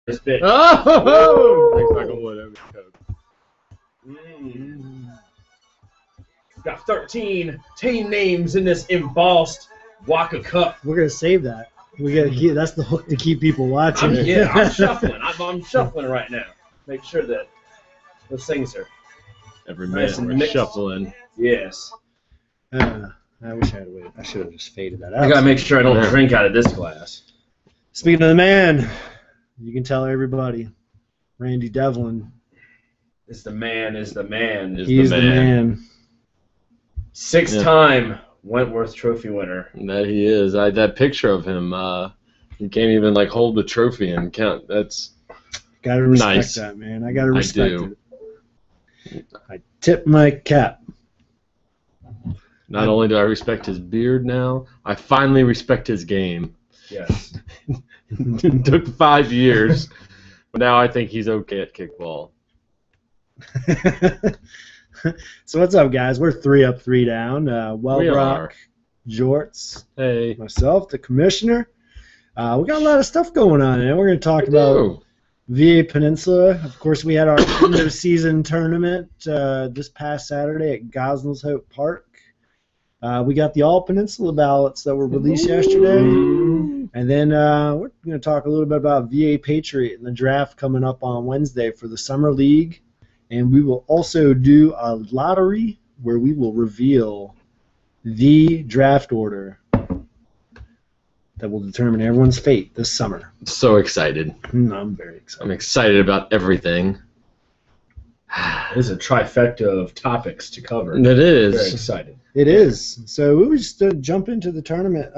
This bitch. Oh! Thanks, Michael Wood. Got 13 team names in this embossed Waka Cup. We're gonna save that. We gotta keep. That's the hook to keep people watching. I'm shuffling. I'm shuffling right now. Make sure that those things are Every nice man and we're mixed. shuffling. Yes. I wish I had waited. I should have just faded that out. I gotta make sure I don't drink out of this glass. Speaking of the man, you can tell everybody, Randy Devlin. Is the man. He's the man. Six-time Wentworth Trophy winner. That he is. That picture of him, you can't even hold the trophy and count. That's Gotta respect nice. that, man. I gotta respect do. it. I tip my cap. Not only do I respect his beard now, I finally respect his game. Yes. It took 5 years, but now I think he's okay at kickball. So what's up, guys? We're 3 up, 3 down. We are. Wellbrock, Jorts, Hey. myself, the commissioner. We got a lot of stuff going on, and we're going to talk about All-Peninsula. Of course, we had our end of season tournament this past Saturday at Gosnells Hope Park. We got the All-Peninsula ballots that were released yesterday. And then we're going to talk a little bit about VA Patriot and the draft coming up on Wednesday for the Summer League. And we will also do a lottery where we will reveal the draft order that will determine everyone's fate this summer. So excited. I'm very excited. I'm excited about everything. It is a trifecta of topics to cover. It is. Very excited. It is. So we just jump into the tournament,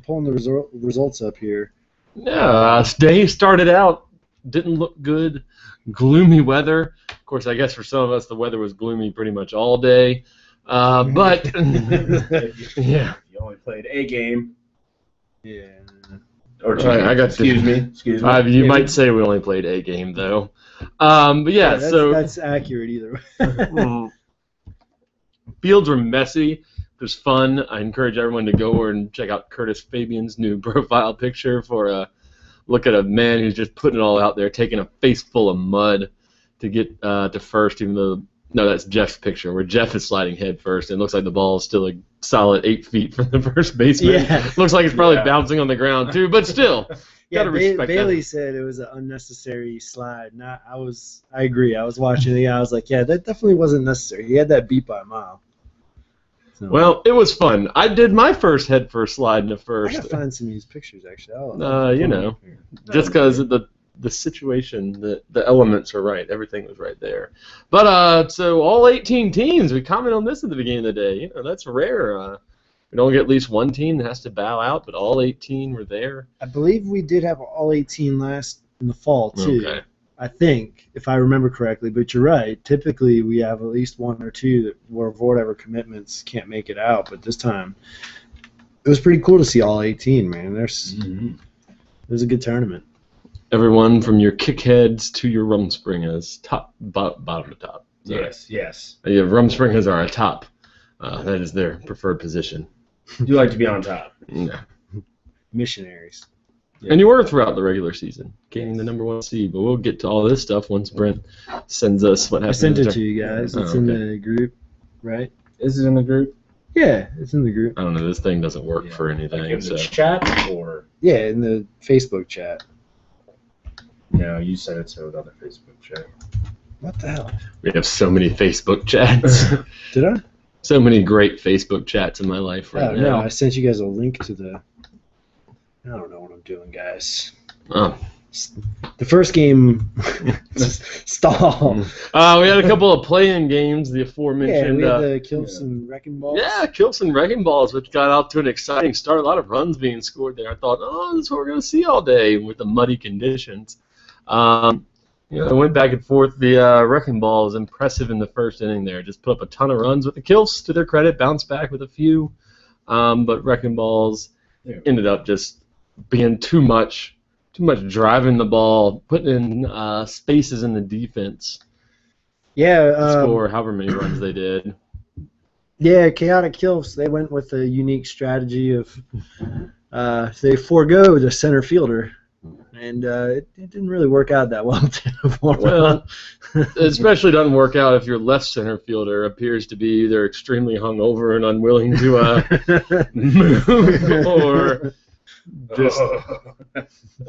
pulling the results up here. Yeah, day started out, didn't look good. Gloomy weather. Of course, I guess for some of us the weather was gloomy pretty much all day. But yeah, You only played a game. Yeah. Or two Right, games. Excuse me. you might say we only played a game though. But yeah, that's accurate either way. Fields were messy. It was fun. I encourage everyone to go over and check out Curtis Fabian's new profile picture for a look at a man who's just putting it all out there, taking a face full of mud to get to first, even though, no, that's Jeff's picture, where Jeff is sliding head first, and it looks like the ball is still a solid 8 feet from the first baseman. Yeah. Looks like it's probably bouncing on the ground, too, but still. Yeah, Gotta respect Bailey that. said it was an unnecessary slide. I agree. I was watching it. I was like, yeah, that definitely wasn't necessary. He had that beat by a mile. So, Well, it was fun. I did my first head first slide in the I first. gotta find some of these pictures actually. Just because the situation, the elements are right. Everything was right there. But so all 18 teams, we commented on this at the beginning of the day. That's rare. We don't get at least one team that has to bow out, but all 18 were there. I believe we did have all 18 last in the fall too. Okay. I think, if I remember correctly, but you're right. Typically, we have at least one or two that, for whatever commitments, can't make it out. But this time, it was pretty cool to see all 18, man. It was a good tournament. Everyone from your kickheads to your rumspringers, bottom to top. Sorry. Yes. Yeah, rumspringers are a top. That is their preferred position. You like to be on top. Yeah. Missionaries. And you were throughout the regular season, gaining the #1 seed. But we'll get to all this stuff once Brent sends us what I happened. sent it to you guys. It's in okay. the group, right? Is it in the group? Yeah, it's in the group. I don't know. This thing doesn't work for anything. Like in So. the chat or Yeah, in the Facebook chat. no? You sent it to another Facebook chat. What the hell? We have so many Facebook chats. Did I? So many great Facebook chats in my life right No, now. I sent you guys a link to the... I don't know what I'm doing, guys. Oh. The first game... Stall. We had a couple of play-in games, the aforementioned. Yeah, we had the Kilson Wrecking Balls. Yeah, Kilson Wrecking Balls, which got out to an exciting start. A lot of runs being scored there. I thought, this is what we're going to see all day with the muddy conditions. It went back and forth. The Wrecking Ball was impressive in the first inning there. Just put up a ton of runs with the Kills, to their credit, bounced back with a few. But Wrecking Balls ended up just being too much driving the ball, putting in spaces in the defense. Yeah. Score however many runs they did. Yeah, Chaotic Kills, they went with a unique strategy of they forego the center fielder And it didn't really work out that well for them. Well, it especially doesn't work out if your left center fielder appears to be either extremely hungover and unwilling to move, or just,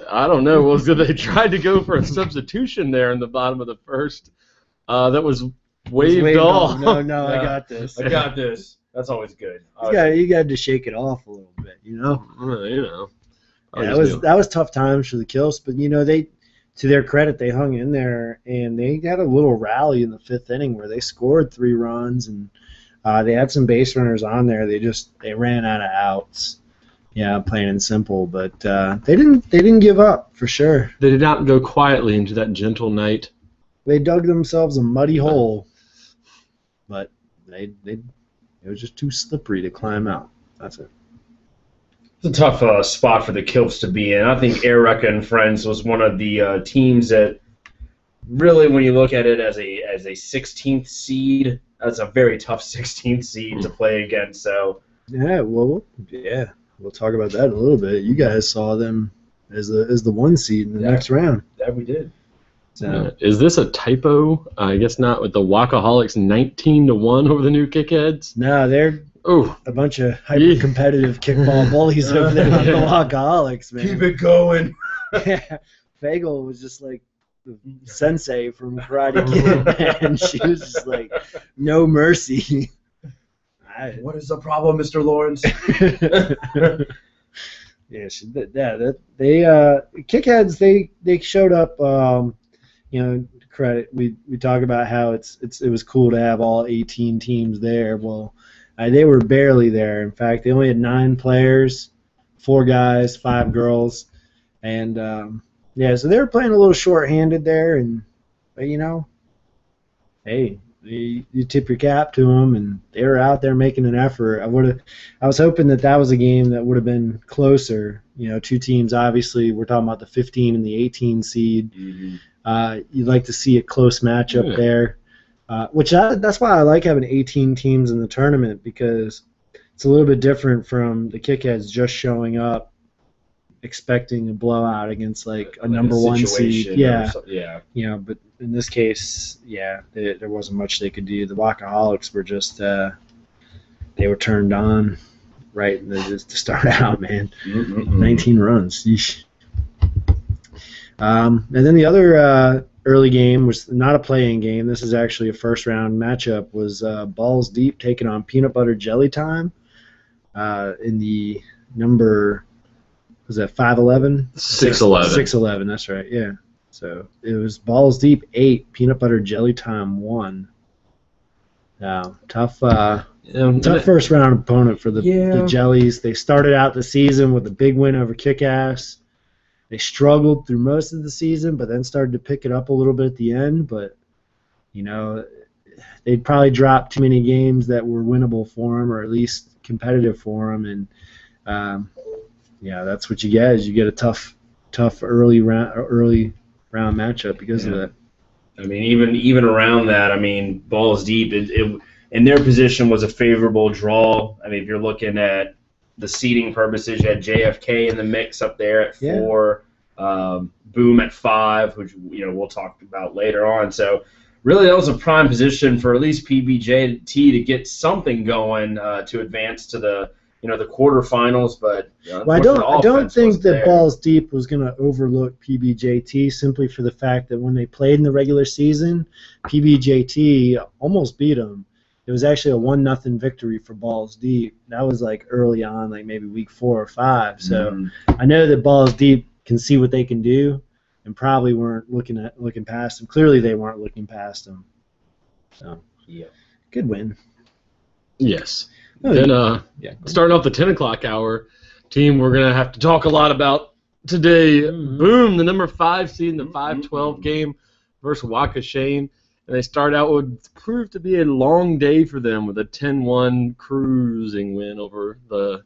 I don't know. Well, so they tried to go for a substitution there in the bottom of the first. That was waved off. No, Yeah. I got this. I got this. That's always good. You got to shake it off a little bit, you know. Yeah, that was tough times for the Kills, but they, to their credit, they hung in there and they had a little rally in the 5th inning where they scored 3 runs and they had some base runners on there. They ran out of outs. Yeah, plain and simple, but they didn't give up for sure. They did not go quietly into that gentle night. They dug themselves a muddy hole, but it was just too slippery to climb out. That's it. It's a tough spot for the Kilps to be in. I think Erica and Friends was one of the teams that really, when you look at it as a 16th seed, that's a very tough 16th seed to play against. So we'll talk about that in a little bit. You guys saw them as the 1 seed in the next round. That we did. So. Is this a typo? I guess not. With the Walkaholics 19-1 over the new Kickheads. No, they're a bunch of hyper-competitive kickball bullies over there on the Walkaholics, man. Keep it going. Yeah, Fagel was just like the sensei from Karate Kid, and she was just like, no mercy. What is the problem, Mr. Lawrence? Kickheads. They showed up. Credit. We talk about how it was cool to have all 18 teams there. Well, they were barely there. In fact, they only had 9 players, 4 guys, 5 girls, and so they were playing a little short-handed there. But hey, you tip your cap to them, and they were out there making an effort. I was hoping that was a game that would have been closer. 2 teams, obviously. We're talking about the 15 and the 18 seed. Mm-hmm. You'd like to see a close matchup there, that's why I like having 18 teams in the tournament, because it's a little bit different from the Kickheads just showing up expecting a blowout against like a number 1 seed. But in this case, there wasn't much they could do. The Walkaholics were just they were turned on right to start out, man. 19 runs. Yeesh. And then the other early game was not a play-in game. This is actually a first-round matchup. Was Balls Deep taking on Peanut Butter Jelly Time in the number, was that 511? 611. 611, that's right, yeah. So it was Balls Deep 8, Peanut Butter Jelly Time 1. Tough first-round opponent for the Jellies. They started out the season with a big win over Kick-Ass. They struggled through most of the season, but then started to pick it up a little bit at the end. But, they'd probably dropped too many games that were winnable for them, or at least competitive for them. And, that's what you get, is you get a tough early round matchup because of that. I mean, even around that, I mean, Balls Deep, it in their position was a favorable draw. I mean, if you're looking at the seeding purposes, you had JFK in the mix up there at 4, Boom at 5, which we'll talk about later on. So really, that was a prime position for at least PBJT to get something going to advance to the the quarterfinals. But I don't think that Balls Deep was going to overlook PBJT simply for the fact that when they played in the regular season, PBJT almost beat them. It was actually a 1-0 victory for Balls Deep. That was like early on, like maybe week 4 or 5. So I know that Balls Deep can see what they can do, and probably weren't looking past them. Clearly, they weren't looking past them. So good win. Yes. Then starting off the 10 o'clock hour, team we're gonna have to talk a lot about today. Boom, the number 5 seed in the 5-12 game versus Waukesha. And they start out what proved to be a long day for them with a 10-1 cruising win over the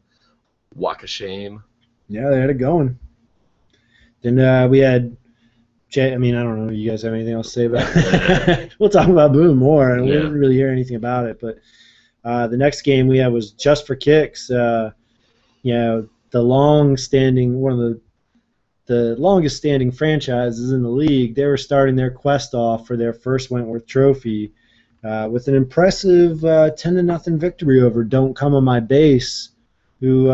Waukesha. Yeah, they had it going. Then we had I don't know. You guys have anything else to say about it? We'll talk about Boom more, and we didn't really hear anything about it. But the next game we had was Just for Kicks. The long-standing, one of the longest-standing franchises in the league, they were starting their quest off for their first Wentworth Trophy with an impressive 10-0 victory over Don't Come on My Base, who,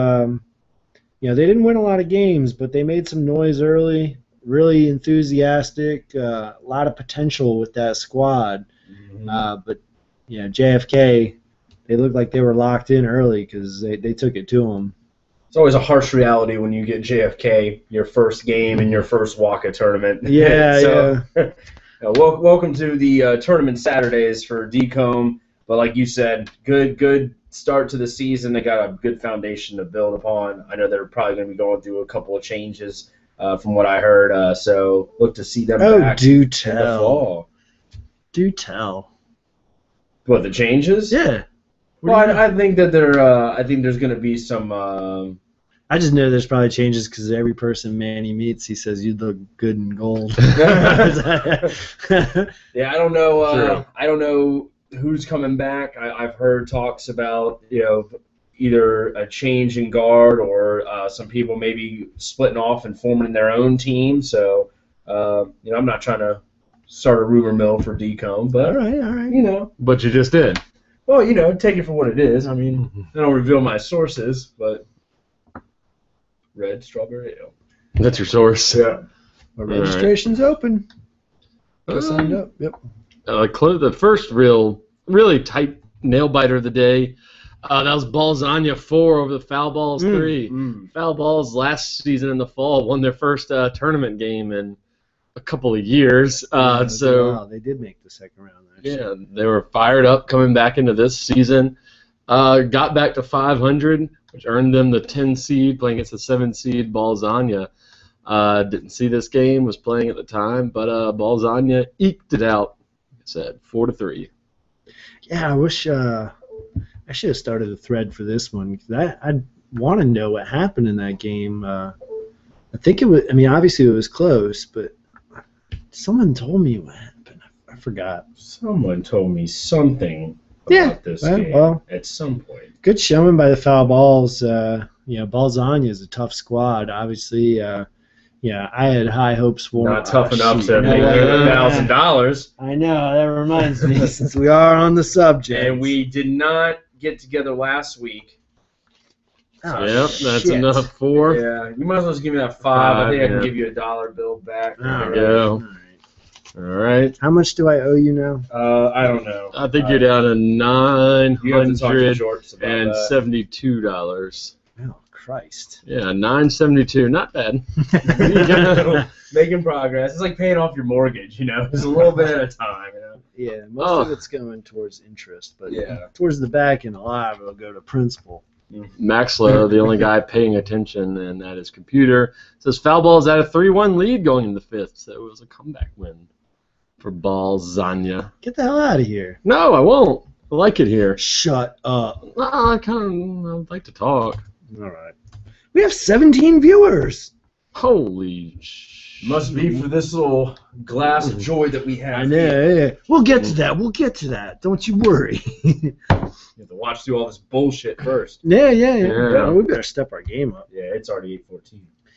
they didn't win a lot of games, but they made some noise early, really enthusiastic, a lot of potential with that squad. But JFK, they looked like they were locked in early because they took it to them. It's always a harsh reality when you get JFK, your first game in your first WACA tournament. Yeah. Welcome to the tournament Saturdays for DCOM. But like you said, good start to the season. They got a good foundation to build upon. I know they're probably going to be going through a couple of changes from what I heard. So look to see them back do in the tell. fall. Do tell. What, the changes? Yeah. Well, I think that I think there's going to be some. I just know there's probably changes because every person Manny meets, he says you look good in gold. Yeah, I don't know. I don't know who's coming back. I've heard talks about either a change in guard or some people maybe splitting off and forming their own team. So I'm not trying to start a rumor mill for DCOM, but all right. But you just did. Well, take it for what it is. I mean, I don't reveal my sources, but red strawberry ale. That's your source. Yeah. Registration's open. Signed up. Yep. The first really tight nail biter of the day. That was Balzania 4 over the Foul Balls 3. Foul Balls last season in the fall won their first tournament game in a couple of years. Wow, they did make the second round. Yeah, they were fired up coming back into this season. Got back to 500, which earned them the 10 seed, playing against the 7 seed Balzania. Didn't see this game, was playing at the time, but Balzania eked it out. Like I said 4-3. Yeah, I wish I should have started a thread for this one because I want to know what happened in that game. I think it was. I mean, obviously it was close, but someone told me what happened. I forgot. Someone told me something about this game at some point. Good showing by the Foul Balls. Balzania is a tough squad. Obviously, I had high hopes for. Not tough enough to make you $1,000. I know, that reminds me, since we are on the subject. And we did not get together last week. Oh, yep, that's shit. enough for. Yeah, you might as well just give me that $5. I think I can give you a $1 bill back. There you go. All right. How much do I owe you now? I don't know. I think you're down to $972. Oh, Christ. Yeah, $972. Not bad. Making progress. It's like paying off your mortgage, Just a little bit at a time, Yeah, most of it's going towards interest, but towards the back and a lot of it will go to principal. Maxlow, the only guy paying attention, and at his computer, says Foul Balls had a 3-1 lead going in the fifth, so it was a comeback win for Balzania. Get the hell out of here. No, I won't. I like it here. Shut up. I'd like to talk. All right. We have 17 viewers. Holy Must be for this little glass of joy that we have. I know. Yeah. We'll get to that. Don't you worry. You have to watch through all this bullshit first. Yeah. We better step our game up. Yeah, it's already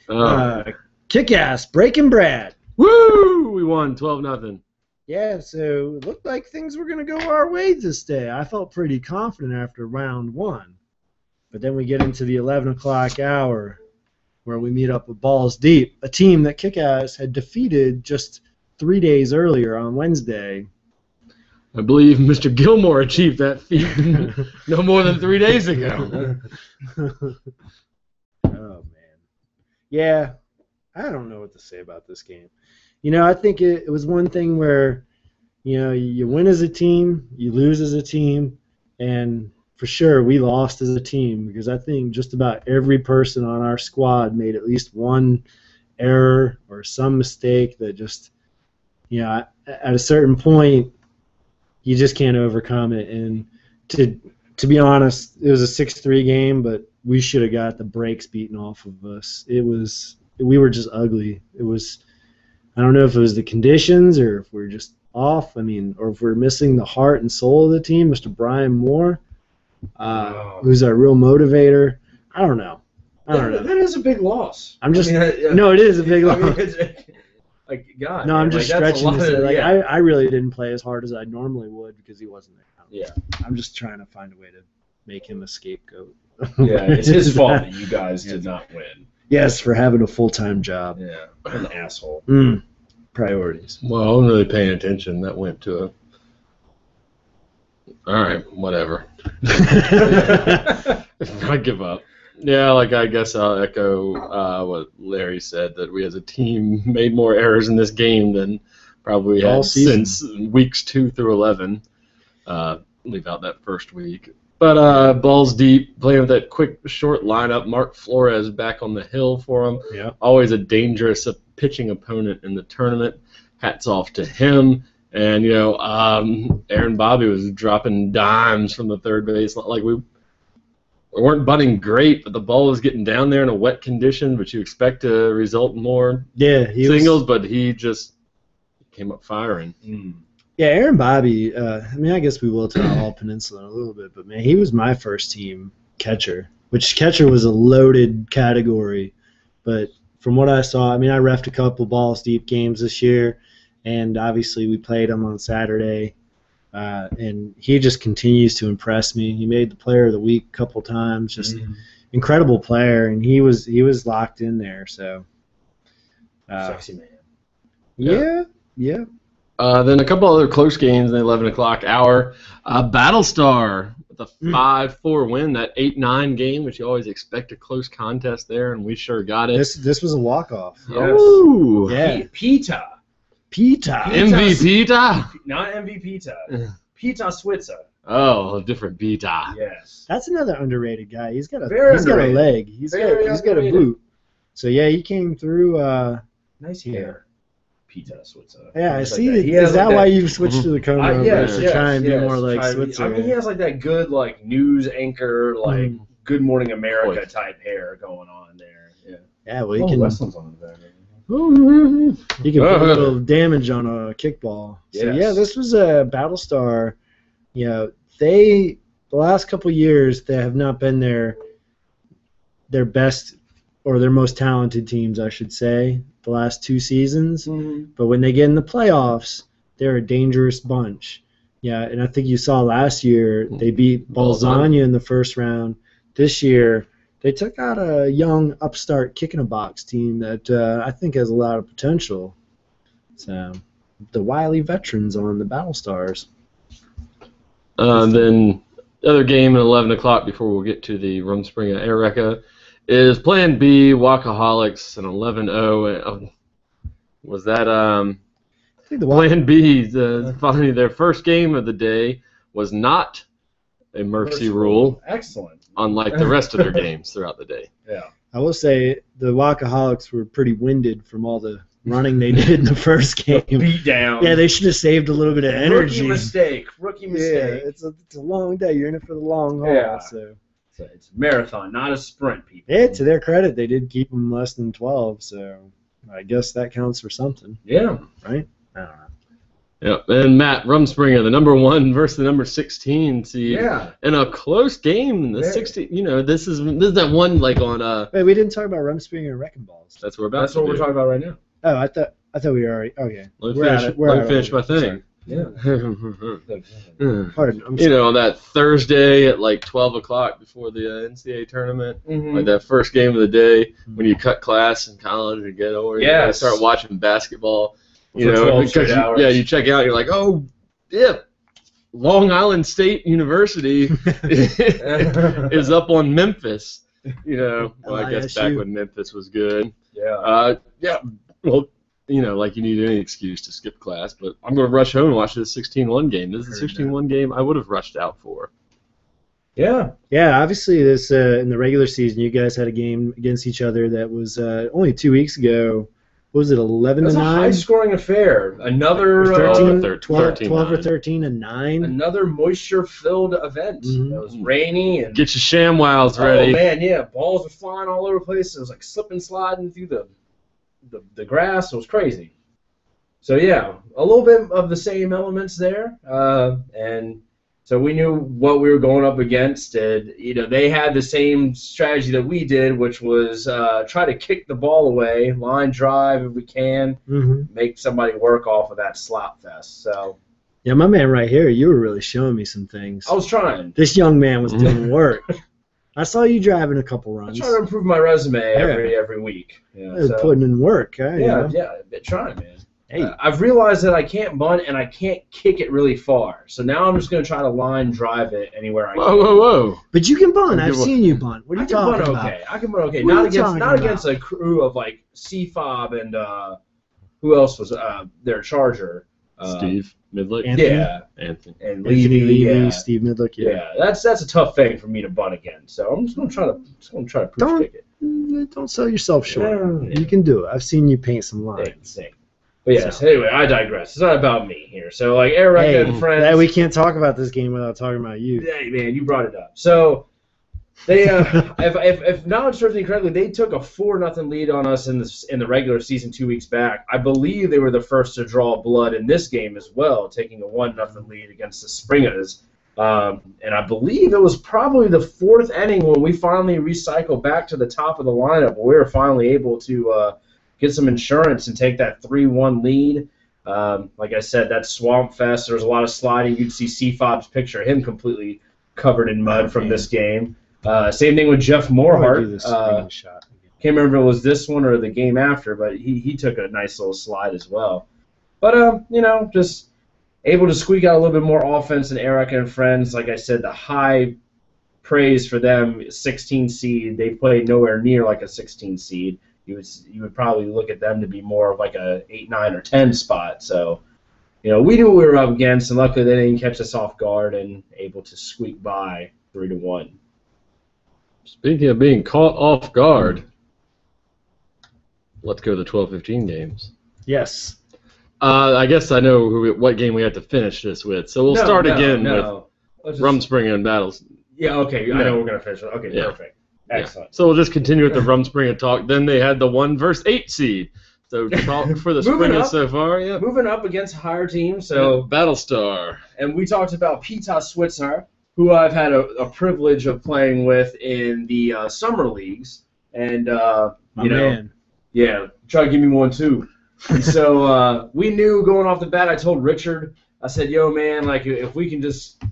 8:14. Kick-ass, Breaking Brad. Woo! We won 12-0. Yeah, so it looked like things were going to go our way this day. I felt pretty confident after round 1. But then we get into the 11 o'clock hour where we meet up with Balls Deep, a team that Kick-Ass had defeated just 3 days earlier on Wednesday. I believe Mr. Gilmore achieved that feat no more than 3 days ago. Oh, man. Yeah, I don't know what to say about this game. I think it was one thing where, you win as a team, you lose as a team, and for sure we lost as a team because I think just about every person on our squad made at least one error or some mistake that just, at a certain point, you just can't overcome it. And to be honest, it was a 6-3 game, but we should have got the brakes beaten off of us. We were just ugly. It was. I don't know if it was the conditions or if we're just off. Or if we're missing the heart and soul of the team, Mr. Brian Moore, who's our real motivator. I don't know. I don't know. That is a big loss. I'm just I no, it is a big I loss. mean, like God. No, man, I'm just like, that's a stretching to lot say, of- like, yeah. I really didn't play as hard as I normally would because he wasn't there. Yeah. I'm just trying to find a way to make him a scapegoat. Yeah, it's his fault that you guys did not win. Yes, for having a full-time job. Yeah, what an asshole. Priorities. Well, I wasn't really paying attention. That went to a. All right, whatever. I give up. Yeah, like I guess I'll echo what Larry said, that we as a team made more errors in this game than probably All had season. since weeks 2 through 11. Leave out that first week. But balls deep, playing with that quick, short lineup. Mark Flores back on the hill for him. Yeah. Always a dangerous pitching opponent in the tournament. Hats off to him. And, Aaron Bobby was dropping dimes from the third base. Like, we weren't butting great, but the ball was getting down there in a wet condition, which you expect to result in more singles, but he just came up firing. Yeah, Aaron Bobby, I guess we will talk All-Peninsula in a little bit, but, man, he was my first team catcher, which catcher was a loaded category. But from what I saw, I reffed a couple balls deep games this year, and obviously we played him on Saturday, and he just continues to impress me. He made the player of the week a couple times, just incredible player, and he was locked in there. So, Sexy man. Yeah. Then a couple other close games in the 11 o'clock hour. Battlestar with a 5-4 win, that 8-9 game, which you always expect a close contest there, and we sure got it. This was a walk-off. Yes. Ooh. Yeah. Pita. MVP ta? Not MVP Pita. Pita Switzer. Oh, a different Pita. Yes. That's another underrated guy. He's got a Very leg. He's got a underrated. boot. So yeah, he came through. Nice hair. Pita Switzer. Yeah, I He's see. like that. He is has that like why you switched to the cone yes, to try and be yes, more like try to be- Switzer? he has like that good like news anchor like Good Morning America Voice. type hair going on there. Yeah. Yeah, well, he can. Weston's on the back. He can put a little damage on a kickball. So Yes. yeah, this was a Battlestar. The last couple years they have not been their best or their most talented teams, I should say, the last 2 seasons. But when they get in the playoffs, they're a dangerous bunch. Yeah, and I think you saw last year they beat Balzania in the first round. This year they took out a young upstart kick-in-a-box team that I think has a lot of potential. So the wily veterans on the Battlestars. Then the other game at 11 o'clock before we'll get to the Rumspringa Eureka is Plan B, Walkaholics, an 11-0. Was that I think the Plan B? Finally, their first game of the day was not a mercy rule, Excellent. unlike the rest of their games throughout the day. Yeah. I will say the Walkaholics were pretty winded from all the running they did in the first game. Beat down. Yeah, they should have saved a little bit of energy. Rookie Yeah, mistake. it's a long day. You're in it for the long haul. Yeah. So It's a marathon, not a sprint, people. yeah, to their credit, they did keep them less than 12. So I guess that counts for something, Yeah. right? I don't know. Yep. And Matt Rumspringa, the number 1 versus the number 16 seed, Yeah. in a close game. The Yeah. 16, this is that one like on Wait, we didn't talk about Rumspringa and Wrecking Balls. That's what we're about. That's to what do. we're talking about right now. Oh, I thought we were already. Okay, Let we're me at finish, it. We're let at me it. finish my thing. Yeah. Pardon. I'm That Thursday at like 12 o'clock before the NCAA tournament, Mm-hmm. like that first game of the day when you cut class in college and get over, you Yes. start watching basketball. For 12 straight because hours. you check out, you're like, oh, yeah, Long Island State University is up on Memphis. Well, I guess back LISU. when Memphis was good. Yeah. Well, like you need any excuse to skip class, but I'm going to rush home and watch this 16-1 game. This is a 16-1 game I would have rushed out for. Yeah. Yeah, obviously this in the regular season, you guys had a game against each other that was only 2 weeks ago. What was it, 11 That's to a 9? high-scoring affair. Another 13, 12 12 or 13 and 9. another moisture-filled event. Mhm. It was rainy and Get your ShamWows ready. Oh man, yeah, balls were flying all over the place. It was like slipping, sliding through the grass. It was crazy. So yeah, a little bit of the same elements there, and So we knew what we were going up against, and they had the same strategy that we did, which was try to kick the ball away, line drive if we can, make somebody work off of that slop fest. So yeah, my man right here, you were really showing me some things. I was trying. This young man was doing work. I saw you driving a couple runs. I try to improve my resume every week. Putting in work. Yeah, trying, man. Hey. I've realized that I can't bunt and I can't kick it really far. So now I'm just going to try to line drive it anywhere I can. Whoa. But you can bunt. I've seen you bunt. What are you talking about? I can bunt okay. Not against a crew of like C-Fob and who else was their charger? Steve Midlick. Anthony. And Levy. Steve Midlick. Yeah, that's a tough thing for me to bunt against. So I'm just going to try to proof kick it. Don't sell yourself short. You can do it. I've seen you paint some lines. But yes, anyway, I digress. It's not about me here. So, like, Eric and friends. We can't talk about this game without talking about you. Hey, man, you brought it up. So, they, if knowledge serves me correctly, they took a 4-0 lead on us in the regular season 2 weeks back. I believe they were the first to draw blood in this game as well, taking a 1-0 lead against the Springers. And I believe it was probably the 4th inning when we finally recycled back to the top of the lineup. We were finally able to get some insurance and take that 3-1 lead. Like I said, that Swamp Fest, there was a lot of sliding. You'd see C-Fob's picture, him completely covered in mud from this game. Same thing with Jeff Morehart. Can't remember if it was this one or the game after, but he took a nice little slide as well. But, just able to squeak out a little bit more offense than Erica and friends. Like I said, the high praise for them, 16 seed. They played nowhere near like a 16 seed. You would probably look at them to be more of like a 8, 9, or 10 spot. So, we knew what we were up against, and luckily they didn't catch us off guard and able to squeak by 3-1. Speaking of being caught off guard, let's go to the 12-15 games. Yes. I guess I know what game we have to finish this with. So we'll start again with Rumspringa and Battles. Yeah, okay. I know we're going to finish with. Okay, perfect. Excellent. Yeah. So we'll just continue with the Rumspringa talk. Then they had the 1 versus 8 seed. So talk for the Springers so far. Yeah. Moving up against a higher team. So Battlestar. And we talked about Peter Switzer, who I've had a privilege of playing with in the summer leagues. And, man. Yeah, try to give me one too. And so we knew going off the bat, I told Richard, I said, yo, man, like if we can just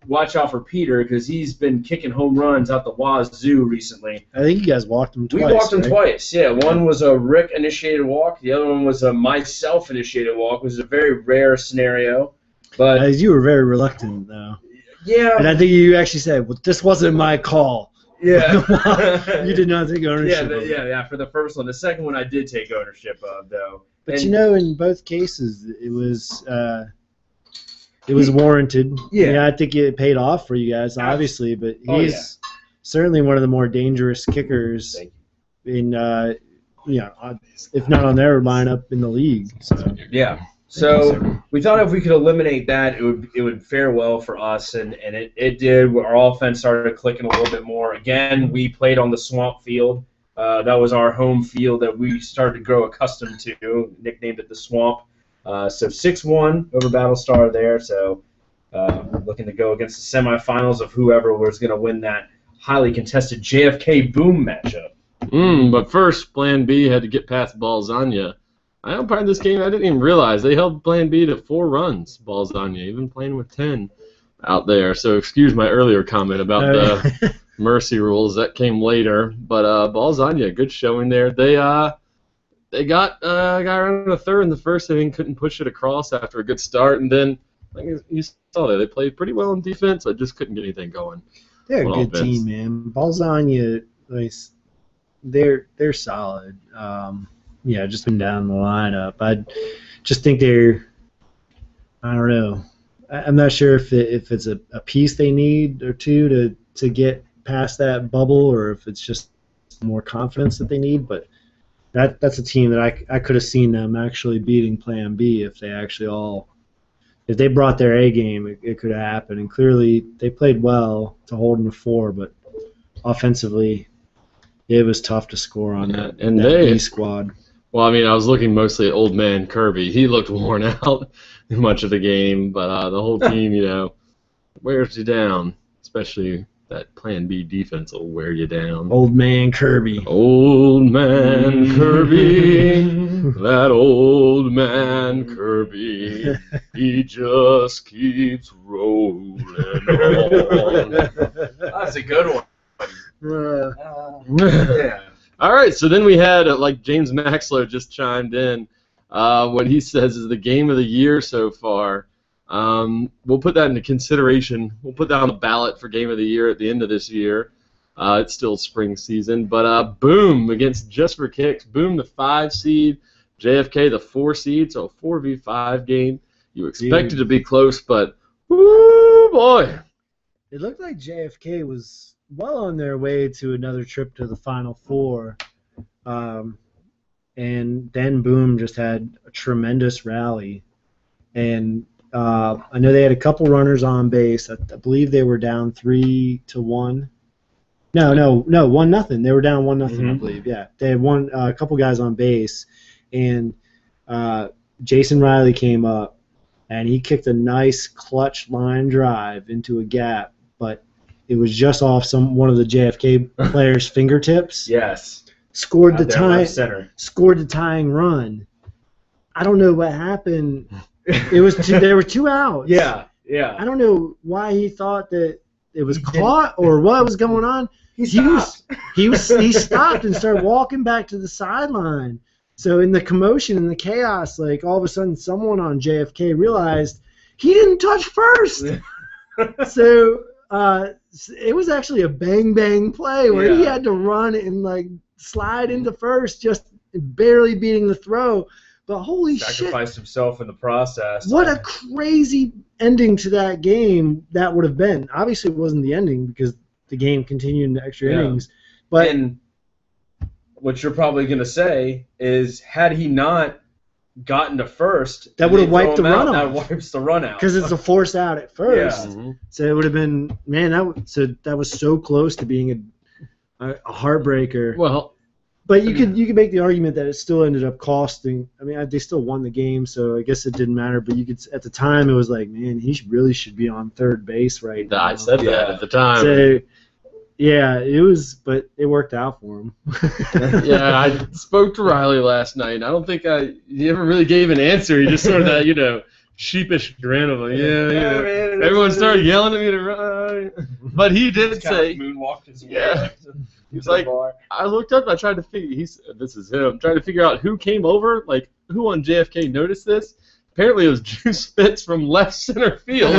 watch out for Peter because he's been kicking home runs out the wazoo recently. I think you guys walked him twice. We walked him twice, yeah. One was a Rick-initiated walk. The other one was a myself-initiated walk. It was a very rare scenario. But you were very reluctant, though. Yeah. And I think you actually said, well, this wasn't my call. Yeah. You did not take ownership of it. Yeah, for the first one. The second one I did take ownership of, though. But in both cases, it was warranted. Yeah, I think it paid off for you guys, obviously. But he's certainly one of the more dangerous kickers in, if not on their lineup in the league. So. Yeah. So we thought if we could eliminate that, it would fare well for us, and it did. Our offense started clicking a little bit more. Again, we played on the Swamp Field. That was our home field that we started to grow accustomed to, nicknamed it the Swamp. So 6-1 over Battlestar there. So looking to go against the semifinals of whoever was going to win that highly contested JFK Boom matchup. But first, Plan B had to get past Balzania. I umpired this game. I didn't even realize they held Plan B to 4 runs. Balzania, even playing with 10 out there. So excuse my earlier comment about the mercy rules. That came later. But Balzania, good showing there. They got around the third in the first inning, couldn't push it across after a good start, and then you saw that they played pretty well in defense, but just couldn't get anything going. They're a good team, man. Balzania, they're solid. Just been down the lineup. I just think I don't know. I'm not sure if it's a piece they need or two to get past that bubble, or if it's just more confidence that they need, but that's a team that I could have seen them actually beating Plan B if they brought their A game, it could have happened. And clearly they played well to hold them to 4, but offensively it was tough to score on that B squad. Well, I mean, I was looking mostly at old man Kirby. He looked worn out much of the game, but the whole team, wears you down, especially that Plan B defense will wear you down. Old man Kirby. Old man Kirby, that old man Kirby, he just keeps rolling on. That's a good one. Yeah. All right, so then we had, like James Maxlow just chimed in, what he says is the game of the year so far. We'll put that into consideration. We'll put that on the ballot for game of the year at the end of this year. It's still spring season, but Boom against Just for Kicks. Boom, the 5 seed, JFK, the 4 seed, so a 4v5 game. You expect it to be close, but woo boy. It looked like JFK was well on their way to another trip to the Final Four. And then Boom just had a tremendous rally. And I know they had a couple runners on base. I believe they were down 3-1. No, 1-0. They were down 1-0, I believe. Yeah, they had a couple guys on base, and Jason Riley came up, and he kicked a nice clutch line drive into a gap, but it was just off one of the JFK players' fingertips. Yes. Scored the tying run. I don't know what happened. It was there were 2 outs. Yeah. I don't know why he thought that it was caught or what was going on. He stopped and started walking back to the sideline. So in the commotion and the chaos, like all of a sudden someone on JFK realized he didn't touch first. So it was actually a bang play where he had to run and like slide into first, just barely beating the throw. But holy shit. Sacrificed himself in the process. What a crazy ending to that game that would have been. Obviously, it wasn't the ending because the game continued into extra innings. But and what you're probably going to say is, had he not gotten to first, that would have wiped the run off. That wipes the run out. Because it's a force out at first. Yeah. So it would have been, man, that was so close to being a heartbreaker. Well, but you could make the argument that it still ended up costing. I mean, they still won the game, so I guess it didn't matter. But you could, at the time, it was like, man, he really should be on third base right now. I said that at the time. So, yeah, it was, but it worked out for him. Yeah, I spoke to Riley last night. And I don't think he ever really gave an answer. He just sort of that, sheepish grin of like, yeah. Man, everyone started yelling at me to run. But he did say, moonwalked his way. Yeah. He was like, I looked up, I tried to figure, this is him, trying to figure out who came over, like, who on JFK noticed this. Apparently it was Juice Fitz from left center field.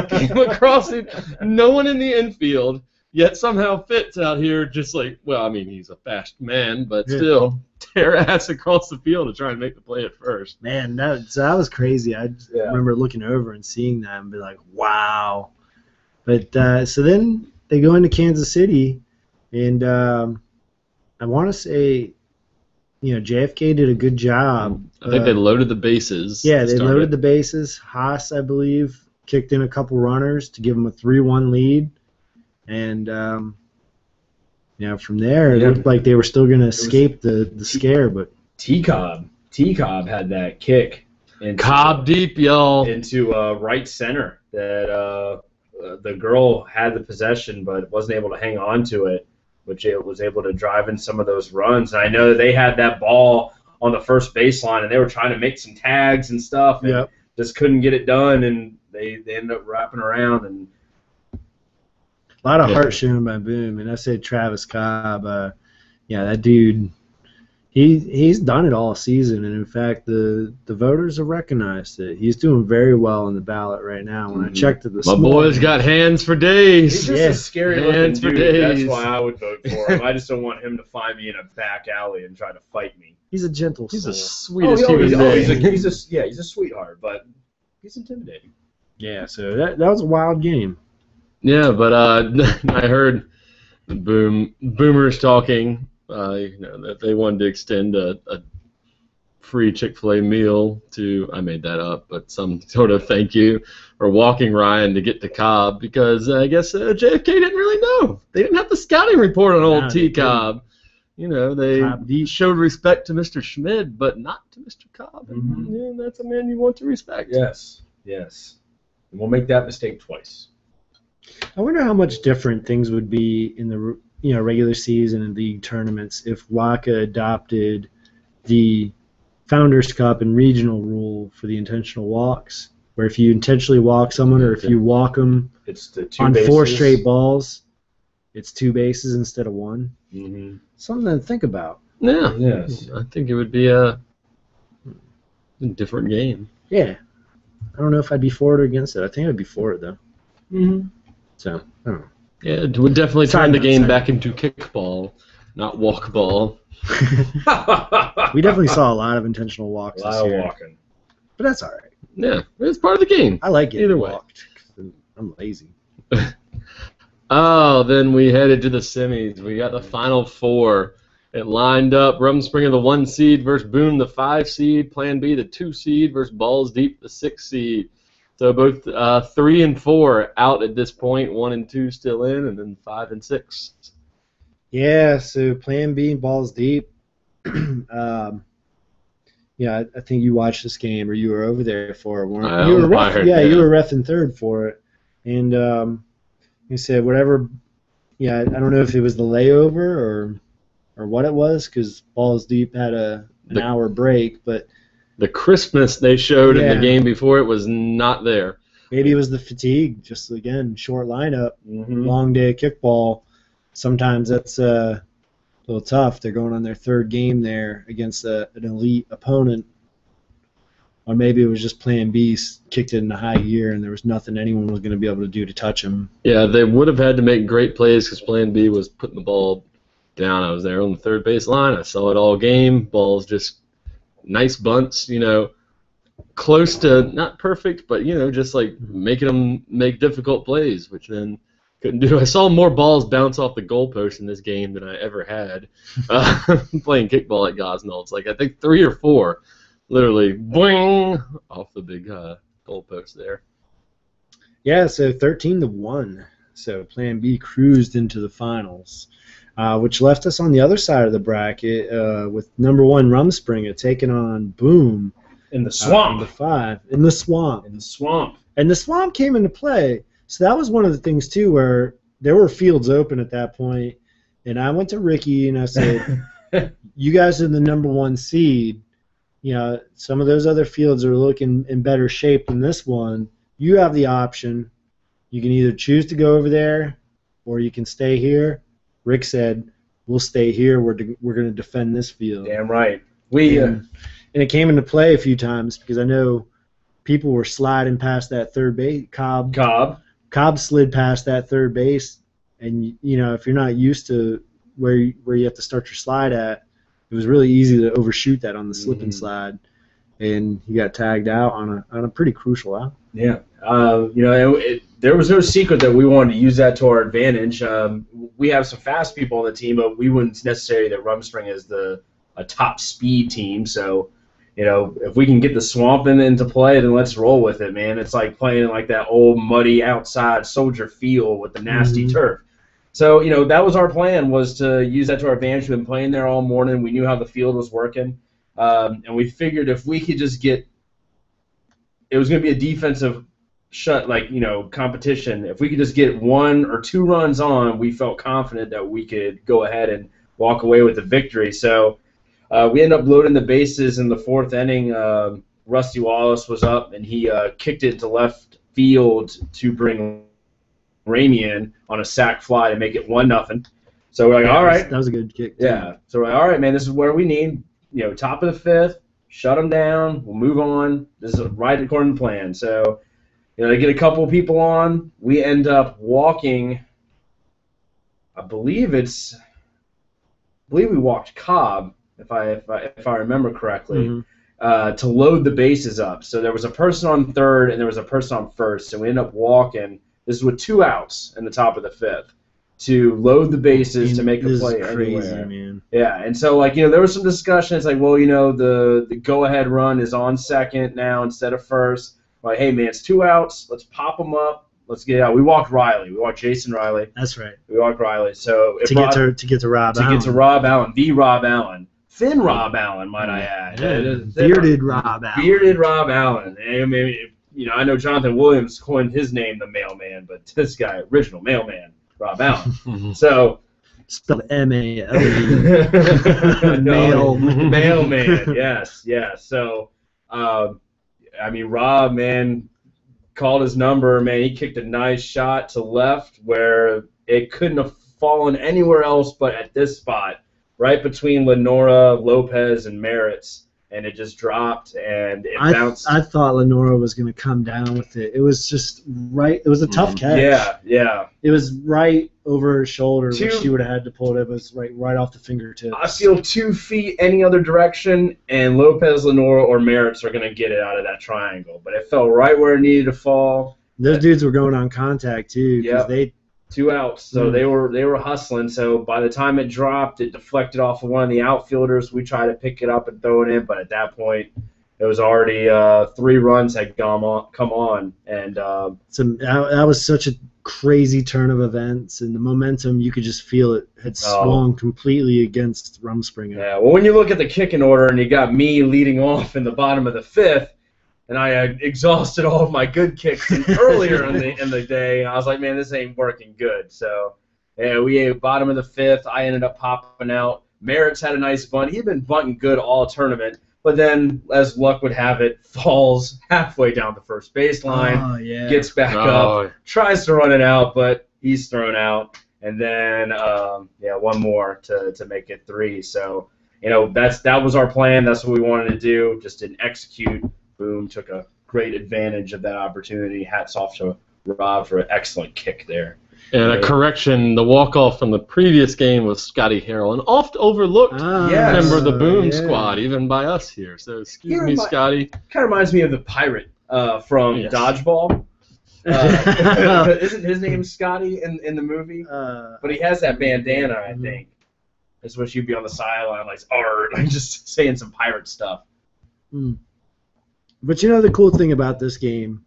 Came across it, no one in the infield, yet somehow Fitz out here just like, well, I mean, he's a fast man, but still, tear ass across the field to try and make the play at first. Man, that was crazy. I just remember looking over and seeing that and be like, wow. But so then they go into Kansas City. And I want to say, JFK did a good job. I think they loaded the bases. Yeah, they loaded the bases. Haas, I believe, kicked in a couple runners to give them a 3-1 lead. And, from there, it looked like they were still going to escape the scare. But T-Cobb had that kick. Cobb deep, y'all. Into right center that the girl had the possession but wasn't able to hang on to it, which it was able to drive in some of those runs. And I know that they had that ball on the first baseline, and they were trying to make some tags and stuff, and just couldn't get it done, and they ended up wrapping around. And a lot of heart shown by Boom. And I said Travis Cobb, that dude, he's done it all season, and in fact, the voters have recognized it. He's doing very well on the ballot right now. When I checked it this morning, my boy's got hands for days. He's just a scary looking dude. That's why I would vote for him. I just don't want him to find me in a back alley and try to fight me. He's a gentle soul. He's the sweetest human being. He's a sweetheart, but he's intimidating. Yeah, so that was a wild game. Yeah, but I heard Boomers talking. That they wanted to extend a free Chick-fil-A meal to, I made that up, but some sort of thank you, or walking Ryan to get to Cobb, because I guess JFK didn't really know. They didn't have the scouting report on old T-Cobb. They showed respect to Mr. Schmid, but not to Mr. Cobb. And that's a man you want to respect. Yes. And we'll make that mistake twice. I wonder how much different things would be in the regular season and league tournaments if WACA adopted the Founders Cup and regional rule for the intentional walks, where if you intentionally walk someone or if you walk them it's the two on bases. 4 straight balls, it's 2 bases instead of 1. Mm-hmm. Something to think about. Yeah. Yes. I think it would be a different game. Yeah. I don't know if I'd be for it or against it. I think I'd be for it, though. Mm-hmm. So, I don't know. Yeah, it would definitely turn the game Sorry. back into kickball, not walk ball. We definitely saw a lot of intentional walks A this lot of year. walking. But that's all right. Yeah, it's part of the game. I like it. Either way. I'm lazy. Oh, then we headed to the semis. We got the final 4. It lined up Rumspringa, the 1 seed, versus Boone, the 5 seed. Plan B, the 2 seed, versus Balls Deep, the 6 seed. So both 3 and 4 out at this point. 1 and 2 still in, and then 5 and 6. Yeah, so Plan B, Balls Deep. Yeah, I think you watched this game, or you were over there for it, weren't you? You were you were ref in third for it. And you said whatever, I don't know if it was the layover or what it was, because Balls Deep had an hour break, but the crispness they showed in the game before it was not there. Maybe it was the fatigue, just again, short lineup, long day of kickball. Sometimes that's a little tough. They're going on their 3rd game there against an elite opponent. Or maybe it was just Plan B kicked it into high gear and there was nothing anyone was going to be able to do to touch him. Yeah, they would have had to make great plays because Plan B was putting the ball down. I was there on the 3rd base line. I saw it all game. Balls just nice bunts, close to not perfect, but, just like making them make difficult plays, which then couldn't do. I saw more balls bounce off the goalpost in this game than I ever had playing kickball at Gosnells. Like, I think 3 or 4 literally boing off the big goalpost there. Yeah, so 13-1. So Plan B cruised into the finals, which left us on the other side of the bracket with number 1 Rumspringa taking on Boom. In the swamp. The 5. In the swamp. In the swamp. And the swamp came into play. So that was one of the things, too, where there were fields open at that point. And I went to Ricky and I said, you guys are the number 1 seed. Some of those other fields are looking in better shape than this one. You have the option. You can either choose to go over there or you can stay here. Rick said, we'll stay here. We're going to defend this field. Damn right. And it came into play a few times because I know people were sliding past that 3rd base. Cobb slid past that 3rd base, and if you're not used to where you have to start your slide at, it was really easy to overshoot that on the slip and slide, and he got tagged out on a pretty crucial out. Yeah, there was no secret that we wanted to use that to our advantage. We have some fast people on the team, but we wouldn't necessarily that Rumspringa is a top speed team. So, if we can get the swamp into play, then let's roll with it, man. It's like playing in like that old muddy outside Soldier Field with the nasty turf. So, that was our plan, was to use that to our advantage. We've been playing there all morning. We knew how the field was working. And we figured if we could just get – it was going to be a defensive competition. If we could just get 1 or 2 runs on, we felt confident that we could go ahead and walk away with the victory. So we ended up loading the bases in the 4th inning. Rusty Wallace was up, and he kicked it to left field to bring Ramey in on a sac fly to make it 1-0. So we're like, all right. That was a good kick, too. Yeah. So we're like, all right, man, this is where we need, top of the 5th, shut them down, we'll move on. This is right according to plan. So, they get a couple of people on. We end up walking, I believe we walked Cobb, if I remember correctly, to load the bases up. So there was a person on 3rd and there was a person on 1st. So we ended up walking. This is with 2 outs in the top of the 5th to load the bases to make a play anywhere. Man. Yeah, and so there was some discussion. It's like, well, the go-ahead run is on 2nd now instead of 1st. Like, hey man, it's 2 outs. Let's pop them up. Let's get out. We walked Riley. We walked Jason Riley. That's right. We walked Riley. So to get to Rob Allen. To get to Rob Allen, the Rob Allen. Thin Rob Allen, might I add. Yeah. Bearded Rob Allen. Bearded Rob Allen. I mean, I know Jonathan Williams coined his name the Mailman, but this guy, original Mailman, Rob Allen. So spelled M-A-L-E. Mailman. Yes. So, Rob, man, called his number. Man, he kicked a nice shot to left where it couldn't have fallen anywhere else but at this spot, right between Lenora, Lopez, and Merritt's. And it just dropped, and it bounced. I thought Lenora was going to come down with it. It was just right. It was a tough catch. Yeah. It was right over her shoulder. Where she would have had to pull it. It was right off the fingertips. I feel 2 feet any other direction, and Lopez, Lenora, or Merritt's are going to get it out of that triangle. But it fell right where it needed to fall. Those dudes were going on contact too, because they 2 outs, so they were hustling. So by the time it dropped, it deflected off of one of the outfielders. We tried to pick it up and throw it in, but at that point, it was already 3 runs had come on, and so that was such a crazy turn of events, and the momentum, you could just feel it had swung completely against Rumspringa. Yeah, well, when you look at the kicking order, and you got me leading off in the bottom of the 5th. And I had exhausted all of my good kicks earlier in the day. I was like, man, this ain't working good. So, yeah, we ate bottom of the 5th. I ended up popping out. Merritt's had a nice bunt. He'd been bunting good all tournament. But then, as luck would have it, falls halfway down the first baseline, gets back up, tries to run it out, but he's thrown out. And then, one more to make it 3. So, that was our plan. That's what we wanted to do. Just didn't execute. Boom, took a great advantage of that opportunity. Hats off to Rob for an excellent kick there. And a correction, the walk-off from the previous game was Scotty Harrell, an oft overlooked member of the Boom squad, even by us here. So excuse me, Scotty. Kind of reminds me of the pirate from Dodgeball. Isn't his name Scotty in the movie? But he has that bandana, I think. That's what you'd be on the sideline, like, just saying some pirate stuff. But the cool thing about this game.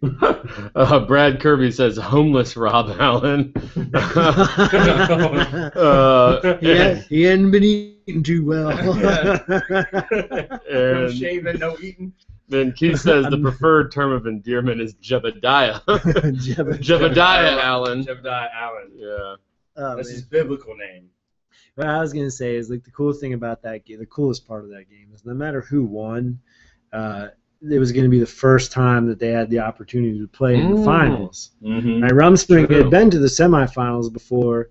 Brad Kirby says, homeless Rob Allen. He hadn't been eating too well. No shaving, no eating. Then Keith says the preferred term of endearment is Jebediah. Jebediah Allen. Jebediah Allen. Yeah. That's his biblical name. What I was going to say is, like, the cool thing about that game, the coolest part of that game is no matter who won, it was going to be the first time that they had the opportunity to play in the finals. Mm-hmm. Rumspringa had been to the semifinals before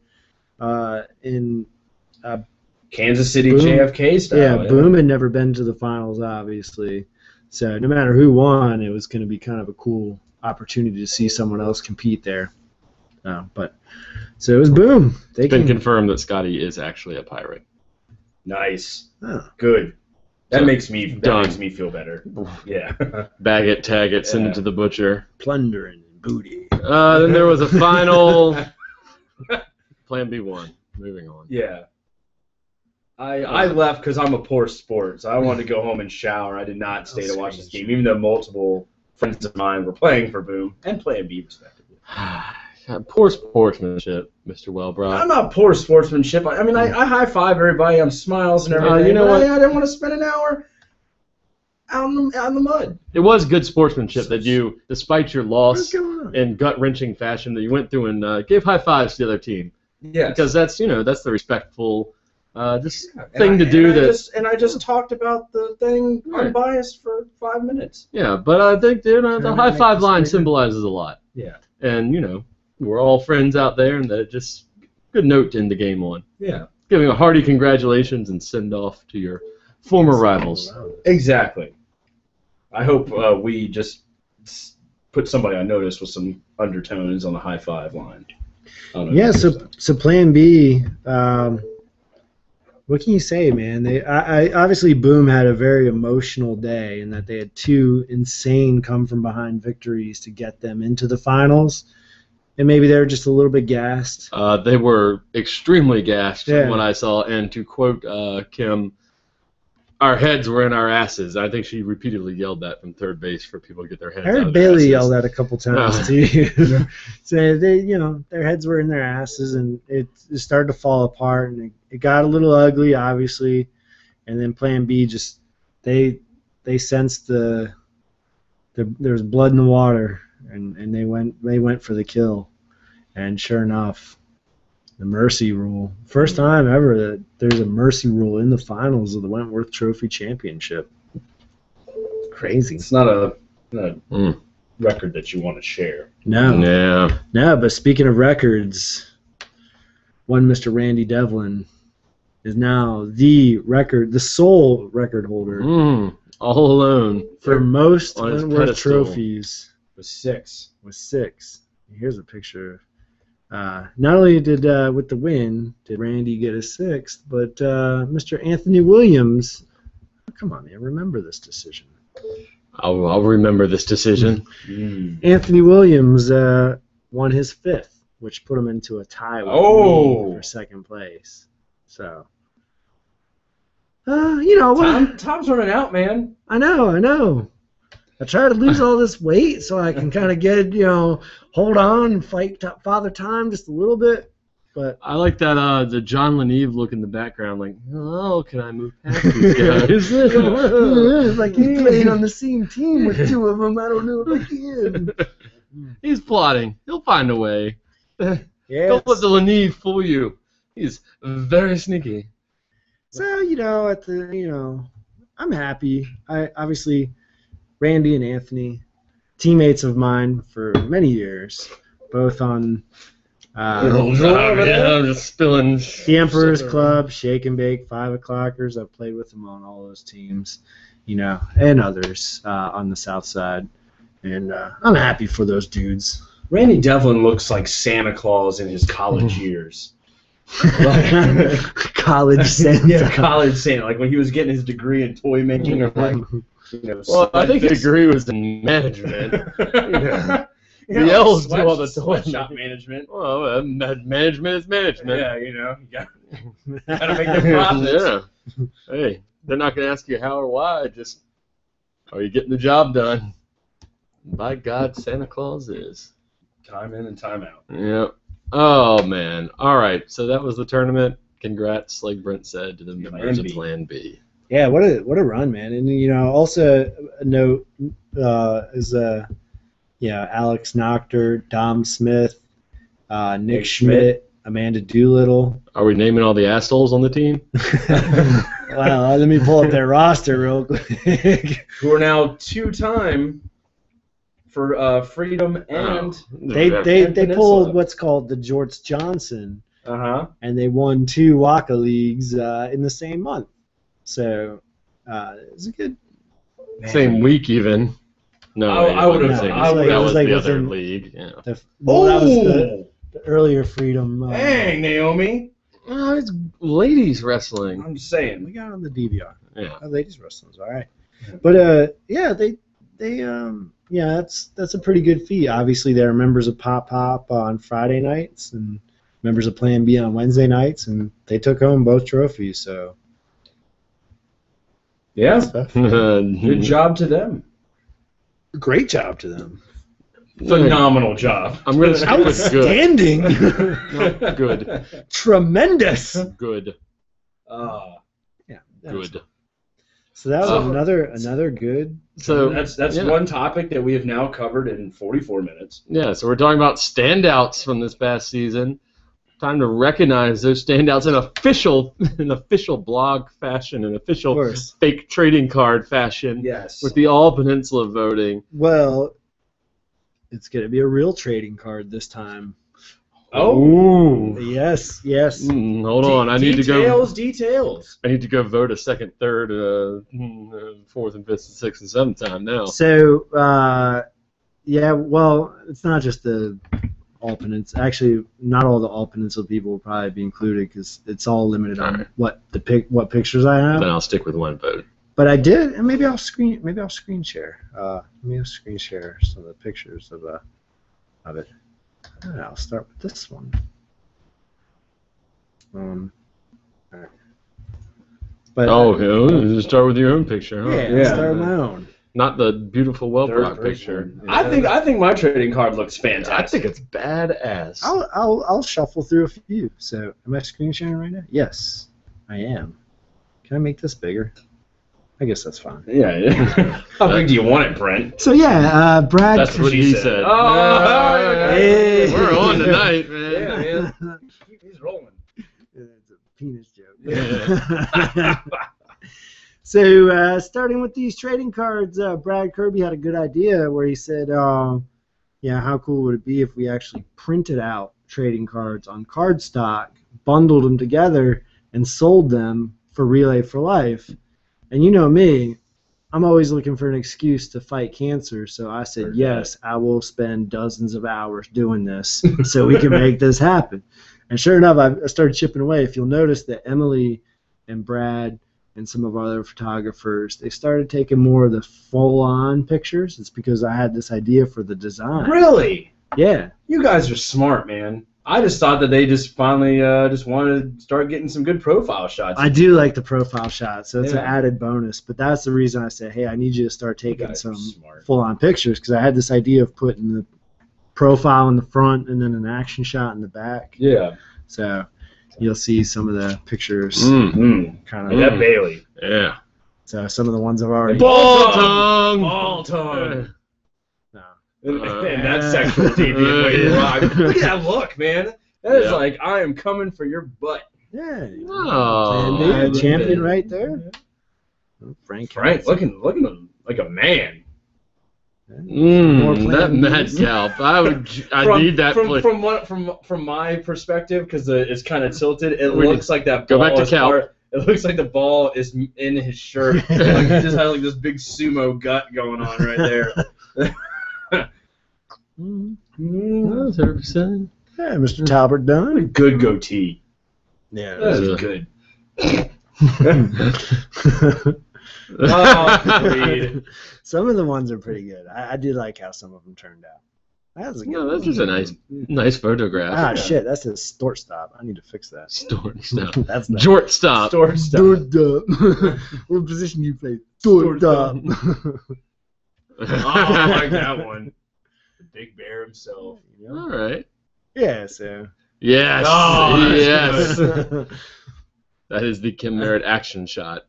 in Kansas City Boom, JFK style. Yeah, Boom had never been to the finals, obviously. So no matter who won, it was going to be kind of a cool opportunity to see someone else compete there. So it was Boom. It's been confirmed that Scotty is actually a pirate. Nice. Oh. Good. That makes me feel better. Yeah. Bag it, tag it, send it to the butcher. Plundering booty. Then there was a final. Plan B1. Moving on. Yeah. I left because I'm a poor sport, so I wanted to go home and shower. I did not stay to watch this game, even though multiple friends of mine were playing for Boom and Plan B, respectively. Poor sportsmanship, Mr. Wellbrow. I'm not poor sportsmanship. I mean, I high-five everybody. I'm smiles and everything. You know what? I didn't want to spend an hour out in the mud. It was good sportsmanship that you, despite your loss in gut-wrenching fashion, that you went through and gave high fives to the other team. Yeah. Because that's the respectful thing to do. I just talked about the thing unbiased for 5 minutes. Yeah, but I think the high five line symbolizes a lot. Yeah. And we're all friends out there, and that just good note to end the game on. Yeah. Giving a hearty congratulations and send off to your former rivals. Exactly. I hope we just put somebody on notice with some undertones on the high five line. Yeah. So Plan B. What can you say, man? I obviously Boom had a very emotional day in that they had 2 insane come-from-behind victories to get them into the finals, and maybe they were just a little bit gassed. They were extremely gassed from what I saw, and to quote Kim, our heads were in our asses. I think she repeatedly yelled that from third base for people to get their heads out of their asses. Bailey yelled that a couple times too. So they, their heads were in their asses, and it started to fall apart, and it got a little ugly, obviously. And then Plan B just they sensed the there was blood in the water, and they went for the kill, and sure enough, the mercy rule. First time ever that there's a mercy rule in the finals of the Wentworth Trophy Championship. Crazy. It's not a record that you want to share. No. Yeah. No, but speaking of records, one Mr. Randy Devlin is now the sole record holder All alone. for most on his Wentworth pedestal. trophies. With 6. With 6. Here's a picture. Not only did with the win did Randy get a 6th, but Mr. Anthony Williams. Come on, man, remember this decision. I'll remember this decision. Anthony Williams won his 5th, which put him into a tie with me for second place. So, Tom's running out, man. I know. I try to lose all this weight so I can kind of get, hold on and fight Father Time just a little bit. But I like that the John Leneve look in the background, like, oh, can I move past these guys? it's like he's playing on the same team with 2 of them. I don't know if I can. He's plotting. He'll find a way. Yeah. Don't let the Leneve fool you. He's very sneaky. So I'm happy. Obviously, Randy and Anthony, teammates of mine for many years, both on I'm just spilling. the Emperor's Club, Shake and Bake, 5 O'Clockers. I've played with them on all those teams, and others on the South Side. And I'm happy for those dudes. Randy Devlin looks like Santa Claus in his college years. College Santa. Yeah, college Santa. Like when he was getting his degree in toy making or Well, I think his degree was in management. The L's do all the toy shop management. Well, management is management. Yeah, you gotta make the profits. Yeah. Hey, they're not going to ask you how or why. Just, are you getting the job done? By God, Santa Claus is. Time in and time out. Yep. Oh, man. All right, so that was the tournament. Congrats, like Brent said, to the members of Plan B. Yeah, what a run, man. And, also a note is Alex Nochter, Dom Smith, Nick Schmidt, Amanda Doolittle. Are we naming all the assholes on the team? Well, let me pull up their roster real quick. Who are now 2-time for Freedom and they pulled what's called the George Johnson, and they won 2 Waka Leagues in the same month. So it's a good same week even. No, I would have. That was the other league. Yeah. That was the earlier Freedom. Dang, Naomi. Oh, it's ladies wrestling. I'm just saying. We got it on the DVR. Yeah. Ladies wrestling's all right. But that's a pretty good feat. Obviously, they're members of Pop Pop on Friday nights and members of Plan B on Wednesday nights, and they took home both trophies. So. Yeah. Good job to them. Great job to them. Phenomenal job. I'm going to stick with outstanding. Good. Good. Tremendous. Good. Yeah. Good. So that was another good. So that's one topic that we have now covered in 44 minutes. Yeah. So we're talking about standouts from this past season. Time to recognize those standouts in official blog fashion, an official fake trading card fashion. Yes. With the All-Peninsula voting. Well, it's going to be a real trading card this time. Oh. Ooh. Yes. Hold on. I need to go. Details. I need to go vote a second, third, fourth, and fifth, and sixth, and seventh time now. So, well, it's not just the All-Peninsula. Actually, not all the All-Peninsula people will probably be included because it's all limited on what pictures I have. Then I'll stick with one vote. But I did, and maybe I'll screen share. Maybe I'll screen share some of the pictures of it. I'll start with this one. All right. But you start with your own picture, huh? Yeah, I'll start with my own. Not the beautiful well-brought picture. I think my trading card looks fantastic. I think it's badass. I'll shuffle through a few. So, am I screen sharing right now? Yes, I am. Can I make this bigger? I guess that's fine. Yeah. How big do you want it, Brent? So yeah, Brad. That's what he said. Hey. We're on tonight, man. Yeah, man. He's rolling. It's a penis joke. Yeah. So starting with these trading cards, Brad Kirby had a good idea where he said, yeah, how cool would it be if we actually printed out trading cards on cardstock, bundled them together, and sold them for Relay for Life? And you know me, I'm always looking for an excuse to fight cancer, so I said, yes, I will spend dozens of hours doing this so we can make this happen. And sure enough, I started chipping away. If you'll notice that Emily and Brad and some of our other photographers, they started taking more of the full-on pictures. It's because I had this idea for the design. Really? Yeah. You guys are smart, man. I just thought that they just finally just wanted to start getting some good profile shots. I do like the profile shot, so it's Yeah. an added bonus. But that's the reason I said, hey, I need you to start taking guys some are smart. full-on pictures, because I had this idea of putting the profile in the front and then an action shot in the back. Yeah. So you'll see some of the pictures Mm-hmm. kind of. That Bailey. Yeah. So some of the ones I've already. Ball tongue. Ball tongue. No. And that sexual deviant way to rock. Look at that look, man. That is like, I am coming for your butt. Yeah. Oh, Plan B, I champion did. right there. Oh, Frank looking like a man. More that Plan mad Bs. scalp. I need that. From my perspective, because it's kind of tilted. It We looks like that go ball back to is Cal. It looks like the ball is in his shirt. Like he just has like this big sumo gut going on right there. Mm-hmm. 100%. Yeah, Mr. Talbert done. Good goatee. Yeah. That is good. Reed. Some of the ones are pretty good. I did like how some of them turned out. That was a good No, that's one. just a nice photograph. Ah, shit, that's his stort stop. I need to fix that. Stort stop. That's not. Jort stop. Store stuff. Stort stop. What position you play? Stort stop. Oh, I like that one. The big bear himself. All right. Yeah, so. Yes. Oh, that's yes. That is the Kim Merritt action shot.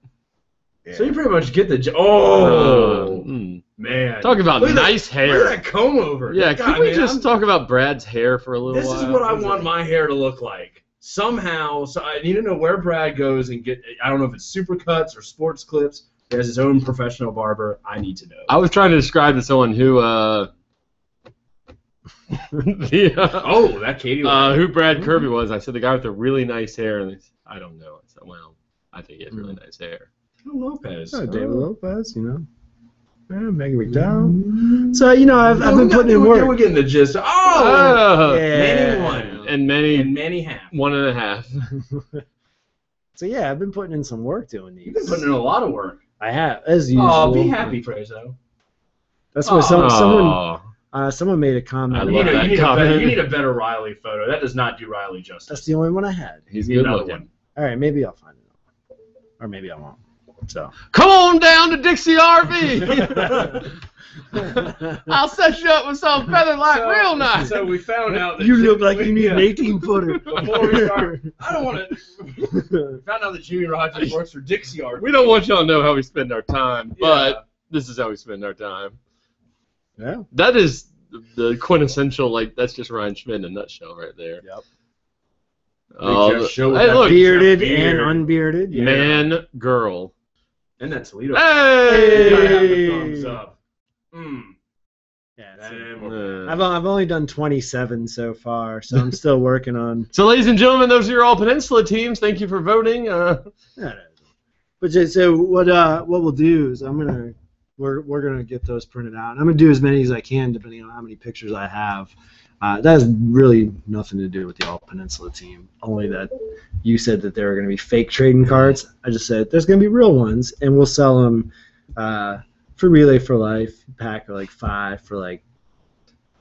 Yeah. So you pretty much get the. Oh, Mm. man. Talk about Look at nice that, hair. Look at that comb over. Yeah, God, can we man, just talk about Brad's hair for a little This while? is what I want my hair to look like. Somehow, so I need to know where Brad goes and get. I don't know if it's supercuts or sports clips. He has his own professional barber. I need to know. I was trying to describe to someone who That Katie. who Brad Kirby was. I said the guy with the really nice hair, and they said, I don't know. I said, well, I think he has really nice hair. Lopez. Oh, David Lopez, you know. Yeah, Megan McDowell. So, you know, I've been putting in work. We're getting the gist. Oh! Yeah. Many one. And many, And many half. 1.5. So, yeah, I've been putting in some work doing these. You've been putting in a lot of work. I have, as usual. Oh, be happy, Frazo. That's what someone made a comment. I You love that need comment. you need a better Riley photo. That does not do Riley justice. That's the only one I had. He's You need good another looking. one. All right, maybe I'll find it. Or maybe I won't. So. Come on down to Dixie RV. I'll set you up with some feather like real nice. So we found out that You look like you need an 18-footer. Before we start, I don't want to. We found out that Jimmy Rogers works for Dixie Art. We don't want y'all to know how we spend our time, Yeah. but this is how we spend our time. Yeah. That is the quintessential, like, that's just Ryan Schmidt in a nutshell right there. Yep. Oh, Jeff Show with hey, that look, Bearded beard. and unbearded. Yeah. man, girl. And that Toledo. Hey! Gotta have a thumbs up. Yeah, And so- we're I've only done 27 so far, so I'm still working on. So, ladies and gentlemen, those are your All-Peninsula teams. Thank you for voting. But so what we'll do is we're gonna get those printed out. And I'm gonna do as many as I can depending on how many pictures I have. That has really nothing to do with the All-Peninsula team. Only that you said that there were gonna be fake trading cards. I just said there's gonna be real ones, and we'll sell them for Relay for Life. Pack of like 5 for like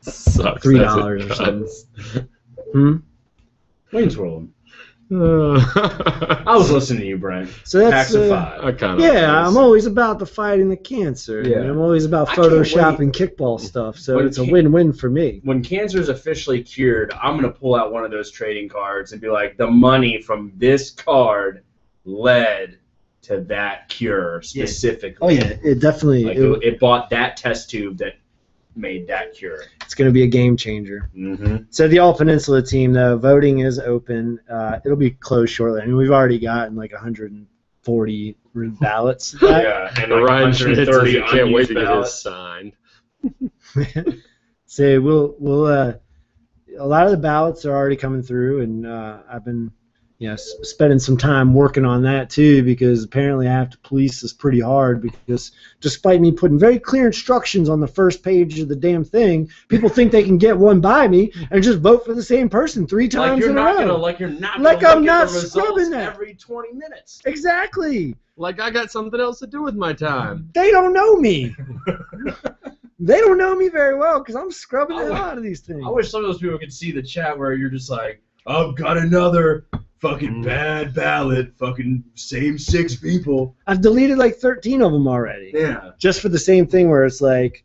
Sucks. $3 or something. Wayne's World. I was listening to you, Brent. So that's Packs of 5. I kind of. yeah. I'm always about the fighting the cancer. Yeah. And I'm always about I can't Photoshop wait. and kickball stuff. So But it's a it- win-win for me. When cancer is officially cured, I'm going to pull out one of those trading cards and be like, the money from this card led to that cure specifically. Oh yeah, it definitely. Like it bought that test tube that made that cure. It's going to be a game changer. Mm-hmm. So the All-Peninsula team, though, voting is open. It'll be closed shortly. I mean, we've already gotten like 140 ballots. Yeah, and like Ryan Schmitz 130 can't wait to unused get his ballots. signed. So we'll a lot of the ballots are already coming through, and I've been spending some time working on that too, because apparently I have to police this pretty hard, because despite me putting very clear instructions on the first page of the damn thing, people think they can get one by me and just vote for the same person 3 times in a row. Like you're not Like gonna I'm look not at the results scrubbing that. every 20 minutes. Exactly. Like I got something else to do with my time. They don't know me. They don't know me very well, because I'm scrubbing the hell out of these things. I wish some of those people could see the chat where you're just like, I've got another fucking bad ballot, fucking same 6 people. I've deleted like 13 of them already. Yeah. Just for the same thing, where it's like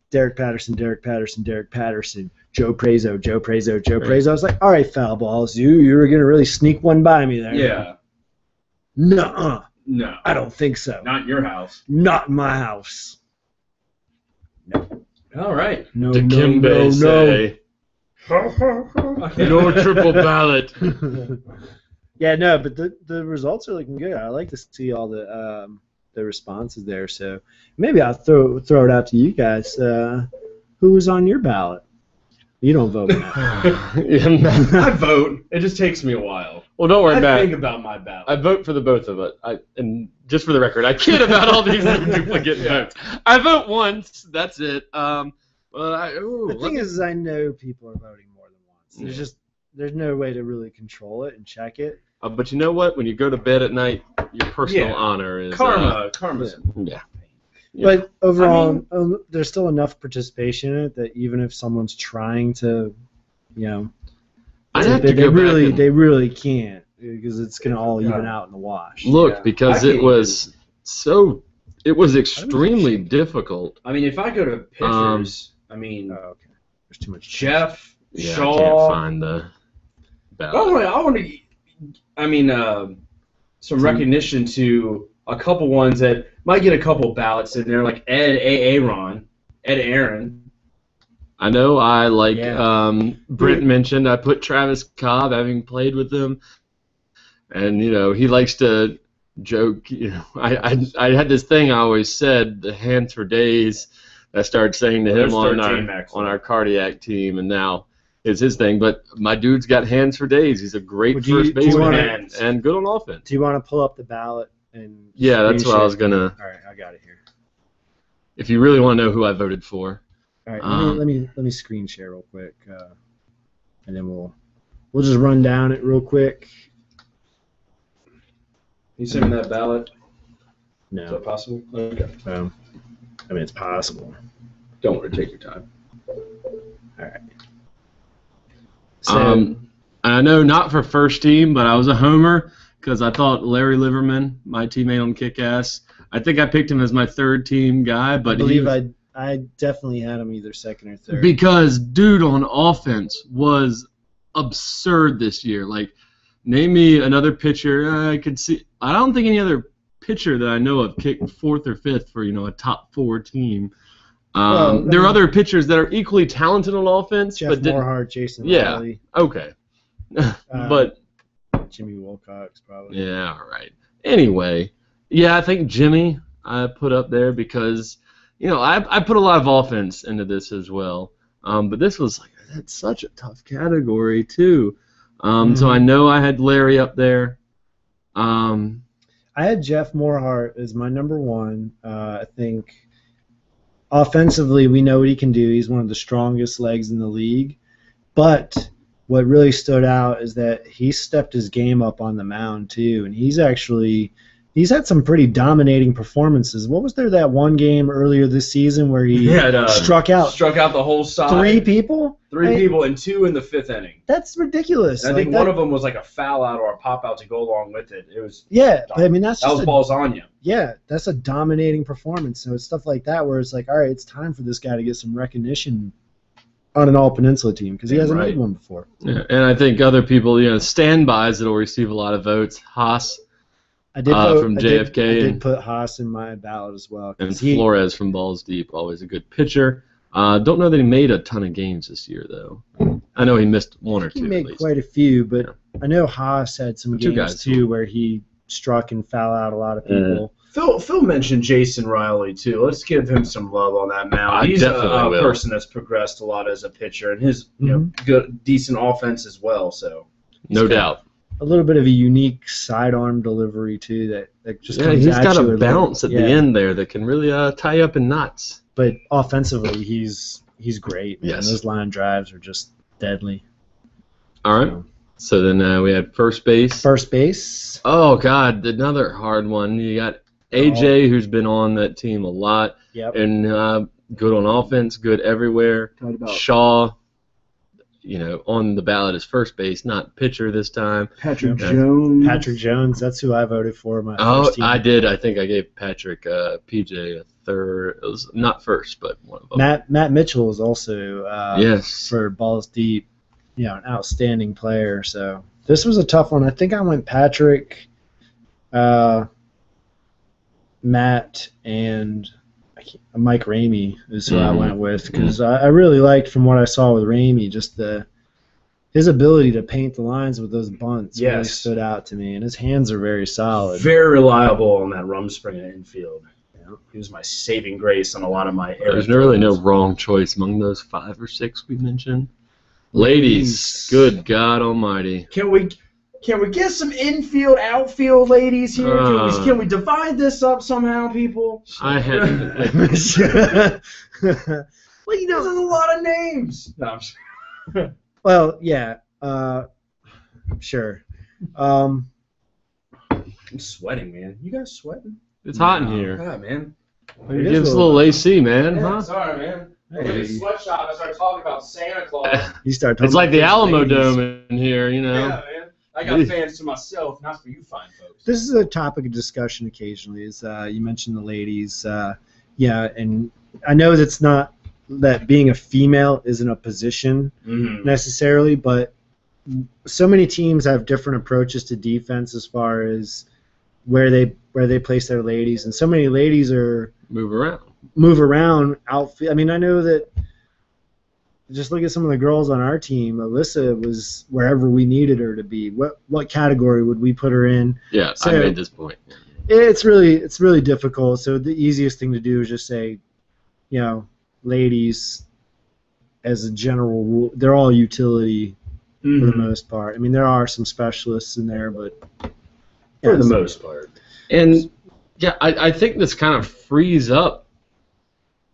Derek Patterson, Derek Patterson, Derek Patterson, Joe Prezo, Joe Prezo, Joe Prezo. I was like, all right, foul balls, you were gonna really sneak one by me there. Yeah. Nuh-uh. No. I don't think so. Not in your house. Not in my house. All right. No, Dikembe no, no, say, no triple ballot. Yeah, no, but the results are looking good. I like to see all the responses there. So maybe I'll throw it out to you guys. Who was on your ballot? You don't vote, Matt. I vote. It just takes me a while. Well, don't worry, I Matt. think about my ballot. I vote for the both of us. And just for the record, I kid about all these duplicate votes. I vote once. That's it. Well, The thing is, I know people are voting more than once. There's no way to really control it and check it. But you know what? When you go to bed at night, your personal honor is Karma's. Yeah. But overall, there's still enough participation in it that even if someone's trying to, I'd have to go back they really can't, because it's going to all even out in the wash. Look, because it was extremely difficult. I mean, if I go to pictures, Okay. There's too much. Jeff, Yeah, Shaw. I can't find the ballot. I want to, some recognition to a couple ones that might get a couple ballots in there, like Ed Aaron. I know I like Brent Yeah. mentioned, I put Travis Cobb, having played with him, and he likes to joke. I had this thing I always said, the hands for days. I started saying to him on our cardiac team, and now it's his thing. But my dude's got hands for days. He's a great first baseman and good on offense. Do you want to pull up the ballot and? Yeah, that's what I was gonna. All right, I got it here. If you really want to know who I voted for. All right, let me screen share real quick, and then we'll just run down it real quick. You send me that ballot? No. Is that possible? Okay. I mean, it's possible. Don't worry, take your time. All right. So, I know not for first team, but I was a homer because I thought Larry Liverman, my teammate on Kick-Ass, I think I picked him as my third team guy. But I believe I definitely had him either second or third. Because dude on offense was absurd this year. Like, name me another pitcher I could see. I don't think any other pitcher that I know of kicked fourth or fifth for a top 4 team. There are other pitchers that are equally talented on offense, Jeff but Morehart, Jason yeah, Riley, okay, but Jimmy Wilcox probably. yeah, all right. Anyway, yeah, I think Jimmy I put up there because I put a lot of offense into this as well. But this was that's such a tough category too. So I know I had Larry up there. I had Jeff Morehart as my number 1. I think offensively we know what he can do. He's one of the strongest legs in the league. But what really stood out is that he stepped his game up on the mound too, and he's had some pretty dominating performances. What was there that one game earlier this season where he struck out the whole side? 3 people? 3 people and 2 in the 5th inning. That's ridiculous. And I think one of them was like a foul out or a pop out to go along with it. It was but I mean that was balls on you. Yeah, that's a dominating performance. So it's stuff like that where it's like, all right, it's time for this guy to get some recognition on an All-Peninsula team because he hasn't made one before. Yeah, and I think other people, standbys that will receive a lot of votes. Haas I did vote, from I JFK. did put Haas in my ballot as well. And Flores from Balls Deep, always a good pitcher. Don't know that he made a ton of games this year, though. I know he missed one or two. He made at least. quite a few, but I know Haas had some games too where he struck and foul out a lot of people. Phil mentioned Jason Riley too. Let's give him some love on that mound. He's a person that's progressed a lot as a pitcher, and his good, decent offense as well. So no doubt. A little bit of a unique sidearm delivery too that just comes he's at got you a bounce at the end there that can really tie you up in knots. But offensively, he's great. Man. Yes, those line drives are just deadly. All right. So then we had first base. First base. Oh God, another hard one. You got AJ, who's been on that team a lot, and good on offense, good everywhere. Shaw, on the ballot as first base, not pitcher this time. Patrick Jones. Patrick Jones, that's who I voted for. My first team. I did. I think I gave Patrick PJ a third. It was not first, but one of them. Matt Mitchell is also for Balls Deep, an outstanding player. So this was a tough one. I think I went Patrick, Matt, and Mike Ramey is who I went with because I really liked from what I saw with Ramey just his ability to paint the lines with those bunts really stood out to me, and his hands are very solid. Very reliable on that Rumspringa infield. He was my saving grace on a lot of my There's really no wrong choice among those 5 or 6 we mentioned. Ladies, good God Almighty! Can we get some infield, outfield ladies here? Can we divide this up somehow, people? I had. Well, there's a lot of names. No, well, yeah, sure. I'm sweating, man. You guys sweating? It's hot in here. God, man. Give us a little AC, man. Yeah, sorry, man. Hey. Sweatshop. I started talking about Santa Claus. You start talking. It's like the Alamo Dome in here, Yeah, man. I got fans to myself, not for you fine folks. This is a topic of discussion occasionally. Is you mentioned the ladies, and I know that's not that being a female isn't a position necessarily, but so many teams have different approaches to defense as far as where they place their ladies, and so many ladies are move around outfield. I mean, I know that. Just look at some of the girls on our team. Alyssa was wherever we needed her to be. What category would we put her in? Yeah, so I made this point. It's really difficult. So the easiest thing to do is just say, ladies, as a general rule, they're all utility for the most part. I mean, there are some specialists in there, but for the most part. And I think this kind of frees up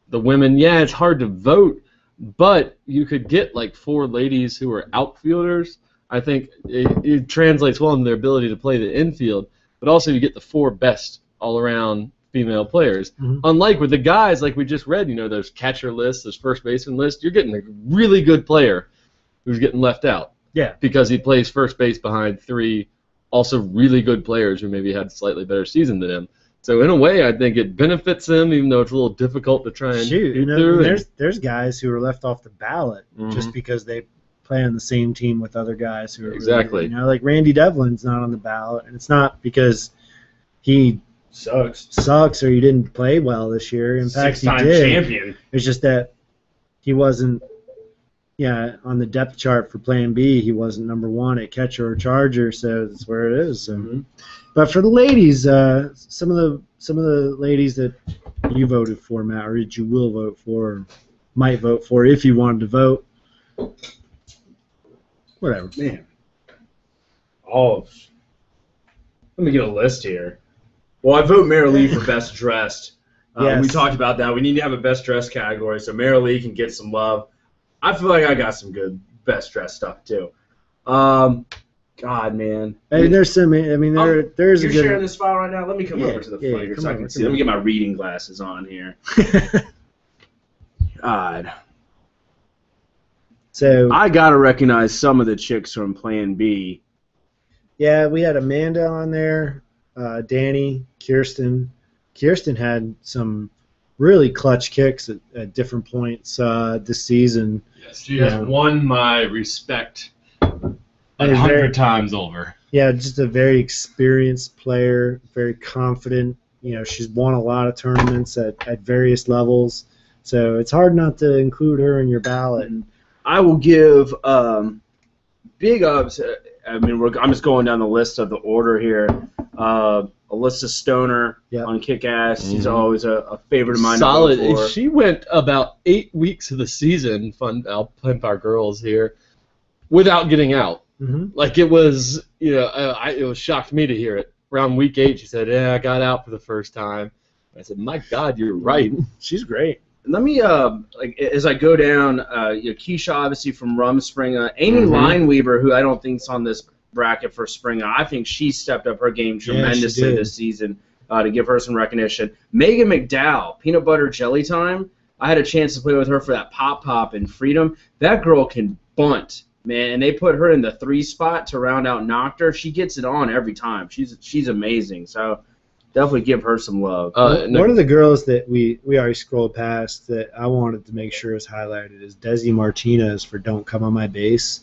the women. Yeah, it's hard to vote. But you could get like 4 ladies who are outfielders. I think it translates well in their ability to play the infield, but also you get the 4 best all-around female players. Unlike with the guys, like we just read, those catcher lists, those first baseman lists, you're getting a really good player who's getting left out. Yeah. Because he plays first base behind 3 also really good players who maybe had a slightly better season than him. So in a way, I think it benefits them, even though it's a little difficult to try and shoot. through. There's guys who are left off the ballot just because they play on the same team with other guys who are exactly. Really, like Randy Devlin's not on the ballot, and it's not because he sucks or he didn't play well this year. In fact, he did. Champion. It's just that he wasn't. Yeah, on the depth chart for Plan B, he wasn't number 1 at catcher or charger, so that's where it is. So. But for the ladies, some of the ladies that you voted for, Matt, or that you will vote for, or might vote for if you wanted to vote, whatever. Man, let me get a list here. Well, I vote Mary Lee for best dressed. Yes. We talked about that. We need to have a best dressed category, so Mary Lee can get some love. I feel like I got some good best dressed stuff too. God, man. Hey, there's some. I mean, there's a good. You're sharing this file right now. Let me come over to the front here so I can see. Let me get my reading glasses on here. God. So I gotta recognize some of the chicks from Plan B. Yeah, we had Amanda on there, Danny, Kirsten. Kirsten had some really clutch kicks at different points this season. Yes, she has won my respect 100 times over. Yeah, just a very experienced player, very confident. She's won a lot of tournaments at various levels, so it's hard not to include her in your ballot. I will give big ups. I mean, I'm just going down the list of the order here. Alyssa Stoner on Kick-Ass. She's always a favorite of mine. Solid. She went about 8 weeks of the season, I'll pimp our girls here, without getting out. Mm-hmm. Like it was, it was shocked me to hear it. Around week 8, she said, "Yeah, I got out for the first time." I said, "My God, you're right." She's great. Let me, as I go down, Keisha obviously from Rumspringa, Amy Lineweaver, who I don't think's on this bracket for Springer. I think she stepped up her game tremendously this season to give her some recognition. Megan McDowell, Peanut Butter Jelly Time. I had a chance to play with her for that Pop in Freedom. That girl can bunt, man, and they put her in the 3 spot to round out Noctur. She gets it on every time. She's amazing. So definitely give her some love. One of the girls that we already scrolled past that I wanted to make sure is highlighted is Desi Martinez for Don't Come on My Base.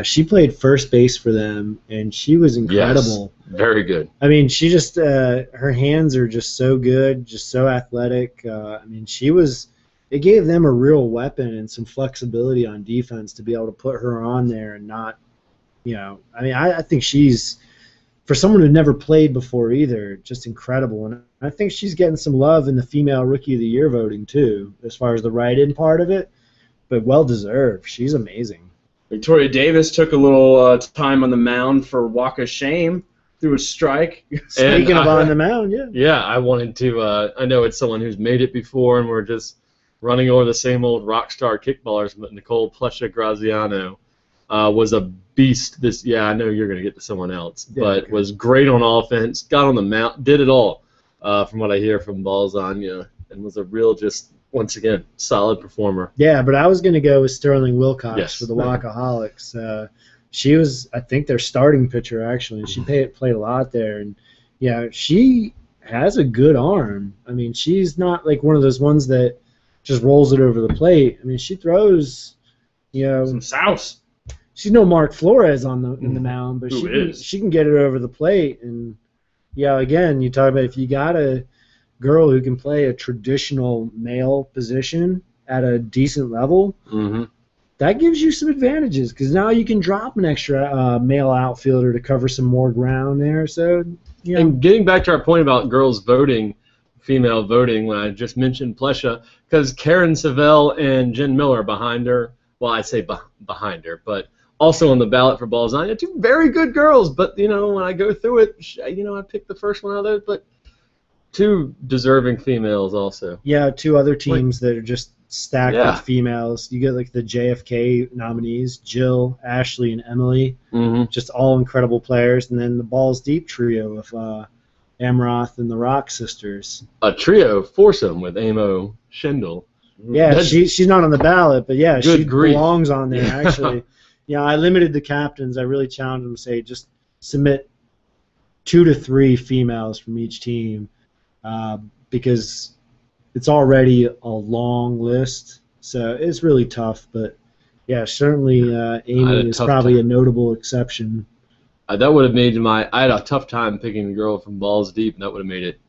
She played first base for them, and she was incredible. Yes, very good. I mean, she just her hands are just so good, just so athletic. I mean, it gave them a real weapon and some flexibility on defense to be able to put her on there and not, I mean, I think she's, for someone who never played before either, just incredible. And I think she's getting some love in the Female Rookie of the Year voting, too, as far as the write-in part of it, but well-deserved. She's amazing. Victoria Davis took a little time on the mound for Walk of Shame through a strike. Speaking of on the mound, yeah. Yeah, I wanted to, I know it's someone who's made it before, and we're just running over the same old rock star kickballers, but Nicole Plesha Graziano was a beast. I know you're going to get to someone else, but was great on offense, got on the mound, did it all, from what I hear from Balls On, and was a real just, once again, solid performer. Yeah, but I was going to go with Sterling Wilcox for the Walkaholics. She was, I think, their starting pitcher, actually, and she played a lot there. And, she has a good arm. I mean, she's not like one of those ones that just rolls it over the plate. I mean, she throws, some sauce. She's no Mark Flores in the mound, but she can get it over the plate. And, again, you talk about if you got a girl who can play a traditional male position at a decent level, that gives you some advantages because now you can drop an extra male outfielder to cover some more ground there. So, And getting back to our point about girls voting, female voting, when I just mentioned Plesha, because Karen Savell and Jen Miller are behind her. Well, I say behind her, but also on the ballot for Balls On. 2 very good girls, but, when I go through it, I picked the first one out of those, but 2 deserving females also. Yeah, 2 other teams that are just stacked with females. You get like the JFK nominees, Jill, Ashley, and Emily. Just all incredible players. And then the Balls Deep trio of Amroth and the Rock Sisters. A trio foursome with Amo Schindel. Yeah, she's not on the ballot, but she belongs on there, actually. I limited the captains. I really challenged them to say just submit 2 to 3 females from each team. Because it's already a long list, so it's really tough. But, certainly Amy is probably a notable exception. That would have made I had a tough time picking the girl from Balls Deep, and that would have made it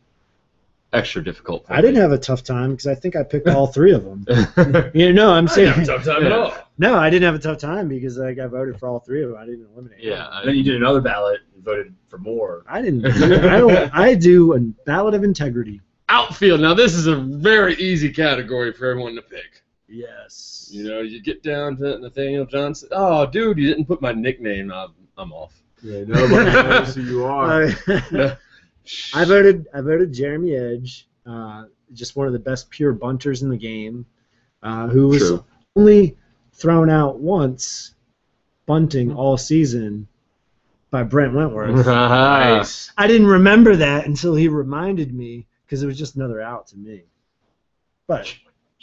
extra difficult for me. I didn't have a tough time because I think I picked all 3 of them. I'm saying I didn't have a tough time at all. No, I didn't have a tough time because I voted for all 3 of them. I didn't eliminate them. Then you did another ballot and voted for more. I didn't. I do a ballot of integrity. Outfield. Now this is a very easy category for everyone to pick. Yes. You get down to Nathaniel Johnson. Oh, dude, you didn't put my nickname. I'm off. Yeah, nobody knows who you are. I voted Jeremy Edge, just one of the best pure bunters in the game, who was only thrown out once bunting all season by Brent Wentworth. Nice. I didn't remember that until he reminded me because it was just another out to me. But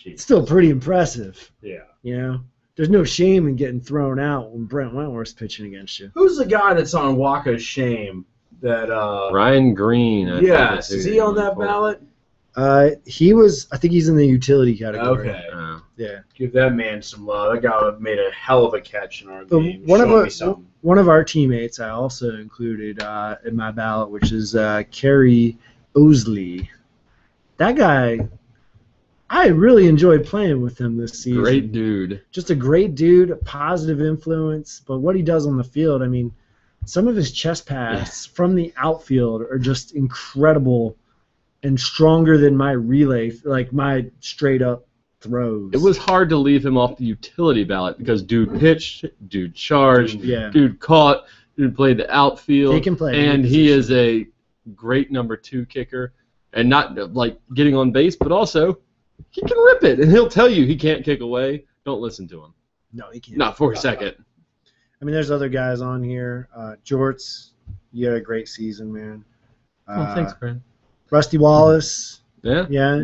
it's still pretty impressive. Yeah. There's no shame in getting thrown out when Brent Wentworth's pitching against you. Who's the guy that's on Walk of Shame? That Ryan Green. Yes, is he on that ballot? I think he's in the utility category. Okay. Yeah. Give that man some love. That guy made a hell of a catch in our game. One of our teammates I also included in my ballot, which is Kerry Osley. That guy, I really enjoyed playing with him this season. Great dude. Just a great dude, a positive influence. But what he does on the field, I mean, some of his chest pass from the outfield are just incredible and stronger than my relay, like my straight-up throws. It was hard to leave him off the utility ballot because dude pitched, dude charged, dude caught, dude played the outfield. He can play. And he is a great number 2 kicker. And not like getting on base, but also he can rip it. And he'll tell you he can't kick away. Don't listen to him. No, he can't. Not for a second. I mean, there's other guys on here. Jorts, you had a great season, man. Thanks, Brad. Rusty Wallace. Yeah? Yeah,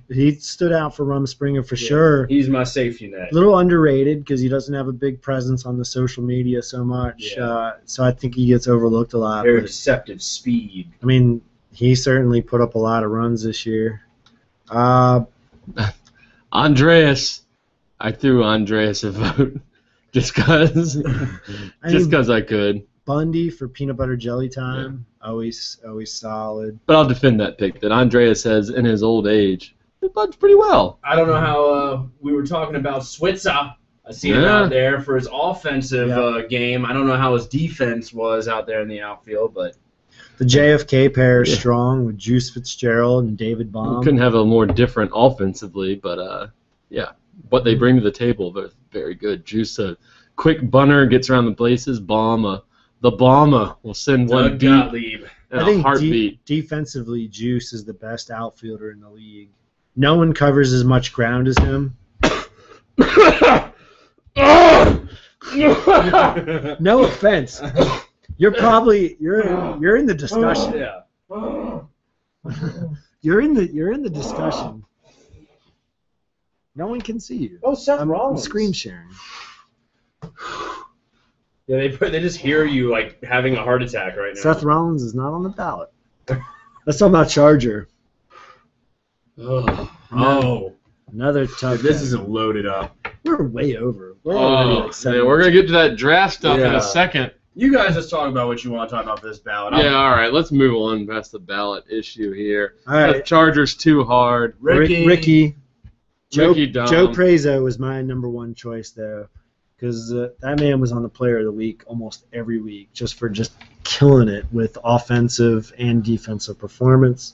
he stood out for Rumspringa for sure. He's my safety net. A little underrated because he doesn't have a big presence on the social media so much. Yeah. So I think he gets overlooked a lot. Very deceptive speed. I mean, he certainly put up a lot of runs this year. Andreas. I threw Andreas a vote just because I could. Bundy for peanut butter jelly time. Always solid. But I'll defend that pick that Andreas has in his old age. He buds pretty well. I don't know how we were talking about Switzer. I see him out there for his offensive game. I don't know how his defense was out there in the outfield, but the JFK pair is strong with Juice Fitzgerald and David Baum. Couldn't have a more different offensively, but what they bring to the table, they're very good. Juice, a quick bunter, gets around the bases. Baum, the bomber will send one deep and I think a heartbeat. Defensively, Juice is the best outfielder in the league. No one covers as much ground as him. No offense. You're in the discussion. You're in the discussion. No one can see you. Oh, Seth Rollins. I'm screen sharing. Yeah, they just hear you like having a heart attack right now. Seth Rollins is not on the ballot. Let's talk about Charger. Another tough. This isn't loaded up. We're way over. We're gonna get to that draft stuff in a second. You guys just talk about what you want to talk about for this ballot. Yeah, all right. Let's move on past the ballot issue here. All right. Chargers too hard. Ricky. Joe Dom. Prezzo was my number 1 choice though, because that man was on the Player of the Week almost every week just for killing it with offensive and defensive performance.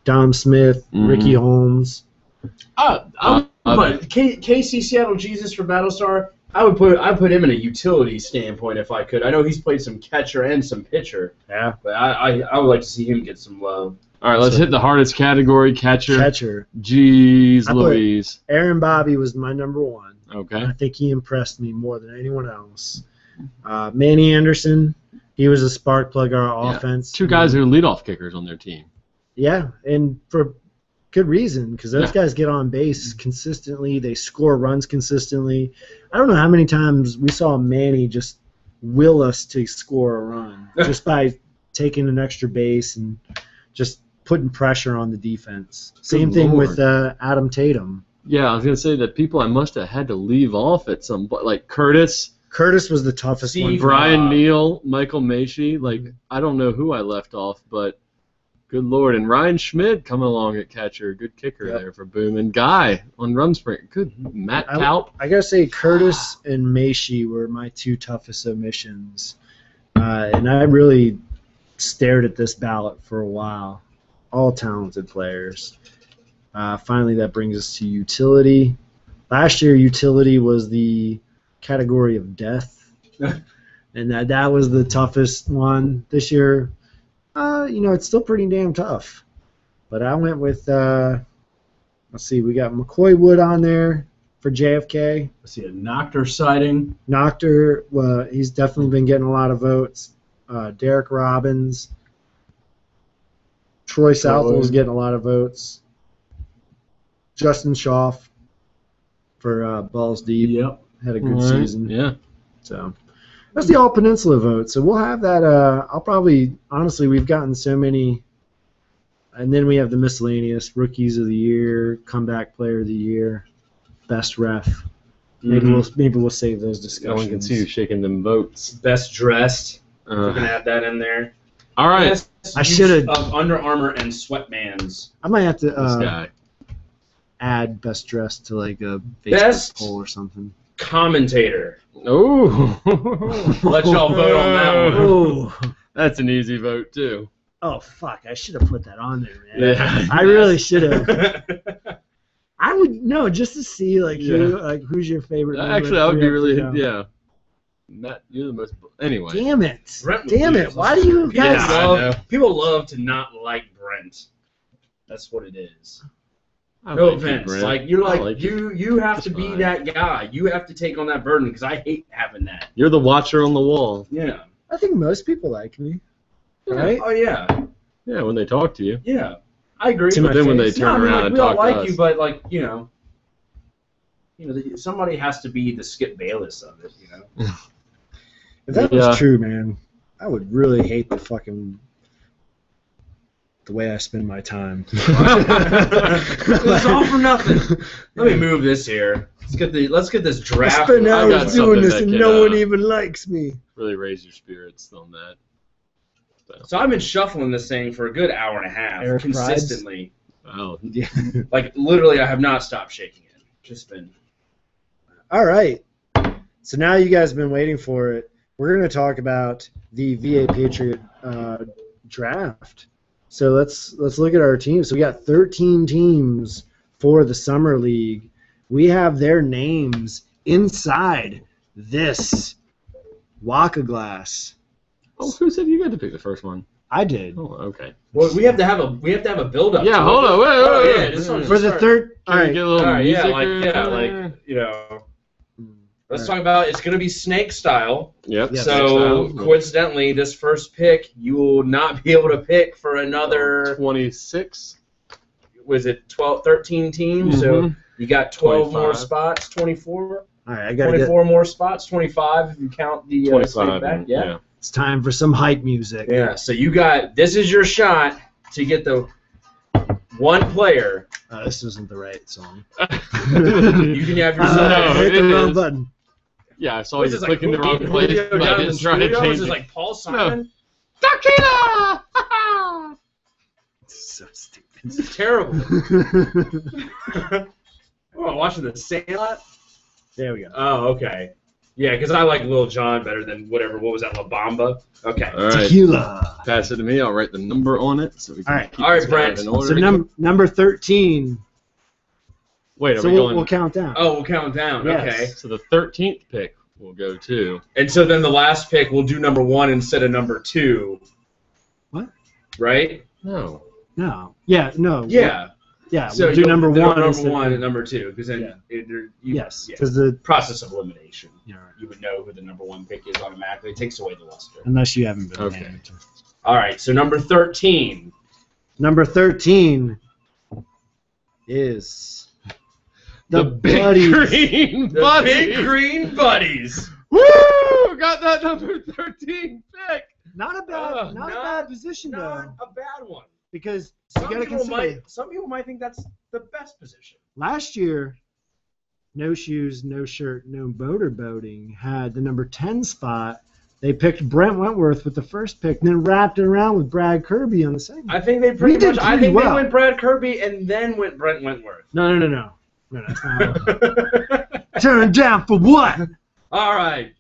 Dom Smith, Ricky Holmes. KC Seattle Jesus for Battlestar. I would put him in a utility standpoint if I could. I know he's played some catcher and some pitcher. Yeah, but I would like to see him get some love. All right, let's hit the hardest category, catcher. Jeez Louise. Aaron Bobby was my number 1. Okay. I think he impressed me more than anyone else. Manny Anderson, he was a spark plug of our offense. 2 guys who are leadoff kickers on their team. Yeah, and for good reason, because those guys get on base consistently. They score runs consistently. I don't know how many times we saw Manny just will us to score a run just by taking an extra base and just putting pressure on the defense. Same thing with Adam Tatum. Yeah, I was going to say that people I must have had to leave off at some point, like Curtis. Curtis was the toughest one. Brian Neal, Michael Macy. Like, I don't know who I left off, but good Lord. And Ryan Schmid coming along at catcher. Good kicker there for Boom. And Guy on Rumspringa. Good. Matt Taup. I got to say Curtis and Macy were my 2 toughest omissions. And I really stared at this ballot for a while. All talented players. Finally, that brings us to utility. Last year, utility was the category of death, and that was the toughest one. This year, it's still pretty damn tough. But I went with, let's see, we got McCoy Wood on there for JFK. Let's see, a Nocter sighting. Nocter, he's definitely been getting a lot of votes. Derek Robbins. Troy Southall's getting a lot of votes. Justin Schaff for Balls Deep. Yep. Had a good season. Yeah. So that's the All-Peninsula vote. So we'll have that. I'll probably, honestly, we've gotten so many And then we have the miscellaneous rookies of the year, comeback player of the year, best ref. Maybe we'll save those discussions. No one can see you shaking them votes. Best dressed. We're gonna add that in there. All right. Best I should have. of Under Armour and sweatbands. I might have This to guy. add best dressed to like a Facebook Best poll or something. Commentator. Oh. Let y'all vote on that one. Oh, That's an easy vote too. oh fuck! I should have put that on there, man. Yeah. I really should have. I would just to see who's your favorite. Actually, I would be really Matt, you're the most. Anyway. Damn it! Brent Damn it! Why do you guys? Yeah, I know. People love to not like Brent. That's what it is. I No like you, offense. Brent. Like you're I like, like you have to It's be fine. that guy. You have to take on that burden because I hate having that. You're the watcher on the wall. Yeah. I think most people like me, right? Oh yeah. Yeah, when they talk to you. Yeah. I agree. To But my then when they face. turn around and we all talk like to us. you, but like somebody has to be the Skip Bayless of it. If that Yeah. was true, man, I would really hate the way I spend my time. It's all for nothing. Let me move this here. Let's get this I draft. spend got hours doing something this that and can, no one even likes me. Really raise your spirits on that. So I've been shuffling this thing for a good hour and a half Eric consistently. Wow. Yeah. Like literally, I have not stopped shaking it. Just been. All right. So now you guys have been waiting for it. We're going to talk about the VA Patriot draft. So let's look at our teams. So we got 13 teams for the Summer League. We have their names inside this Waka glass. Oh, who said you got to pick the first one? I did. Oh, okay. Well, we have to have a build up. Yeah, hold on. Wait. Oh, yeah, just on For the start. third. Can All we right. get a little All right, music? Let's talk about. It's going to be snake style. Yep. Yeah, So coincidentally, this first pick you will not be able to pick for another. 26. Was it 13 teams? So you got 12 more 25. spots. 24. All right. I got to get. 24 more spots. 25 if you count the 25. back. Yeah. It's time for some hype music. Yeah. So you got. This is your shot to get the one player. This isn't the right song. You can have yourself. No, hit the it wrong is. button. Yeah, I saw What is you this, clicking the wrong Julio place. down But I in the didn't try to studio? change Is it. it like Paul Simon? Tequila! So stupid. This is terrible. Oh, watching the Sandlot? There we go. Oh, okay. Yeah, because I like Lil Jon better than whatever. What was that, La Bamba? Okay. All right. Tequila. Pass it to me. I'll write the number on it so we can All right. keep All right, this kind of Brent. in order. So number 13. Wait, are So we going? we'll count down. Oh, we'll count down. Yes. Okay. So the 13th pick will go to. And so then the last pick, we'll do number 1 instead of number 2. What? Right? No. No. Yeah. No. Yeah. Yeah. So we'll do you'll number do 1. Number instead of- 1 and number 2, because then Yes. yeah. Because the Process of elimination. yeah, right. You would know who the number 1 pick is automatically. It takes away the luster. Unless you haven't been Okay. named. All right. So number 13. Number 13 is the Big Buddies. Green The Buddies. Big Green Buddies. Woo! Got that number 13 pick. Not a bad, not a not- bad position Not though, a bad one. because you got to consider Some people might think that's the best position. last year, no shoes, no shirt, no motorboating had the number 10 spot. They picked Brent Wentworth with the first pick, and then wrapped it around with Brad Kirby on the second. I think they We pretty did much. I pretty think well. they went Brad Kirby and then went Brent Wentworth. No, that's not. Turn down for what? All right,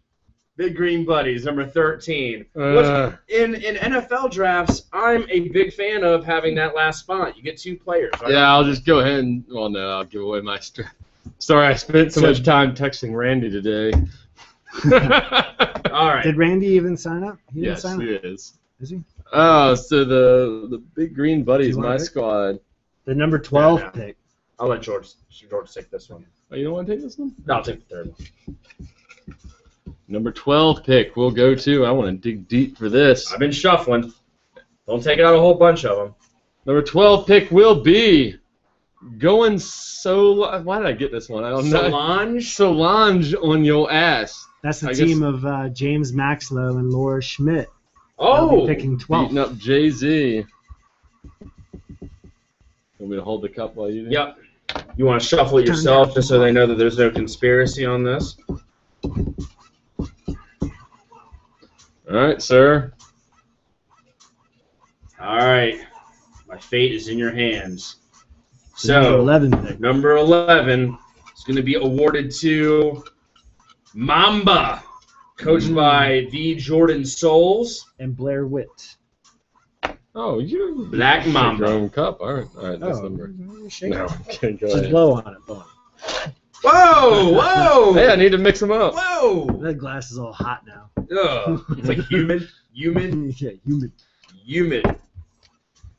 Big Green Buddies, number 13. In NFL drafts, I'm a big fan of having that last spot. You get 2 players. Right? Yeah, I'll just go ahead and. Well, no, I'll give away my. Sorry, I spent so much time texting Randy today. All right. Did Randy even sign up? He didn't Yes, sign he up. is. Is he? Oh, so the Big Green Buddies, Do you wanna my pick? squad. The number 12 Yeah. pick. I'll let George take this one. Oh, you don't want to take this one? No, I'll take the third one. Number 12 pick we'll go to. I want to dig deep for this. I've been shuffling. Don't take out a whole bunch of them. Number 12 pick will be going so. Why did I get this one? I don't know. Solange. Solange on your ass. That's the I team of James Maxlow and Laura Schmidt. They'll Oh. be picking 12. Beating up Jay-Z. Want me to hold the cup while you do? Yep. You want to shuffle it yourself just so they know that there's no conspiracy on this? All right, sir. All right. My fate is in your hands. Number So, 11 pick. number 11 is going to be awarded to Mamba, coached by the Jordan Souls. And Blair Witt. Oh, you Black shake Mamba. your own cup. All right, that's number. Shake No, it. okay, go Just ahead. blow on it. Blow on Whoa! Whoa! Hey, I need to mix them up. it. Whoa! That glass is all hot now. Ugh. It's like humid. Yeah, humid. Humid.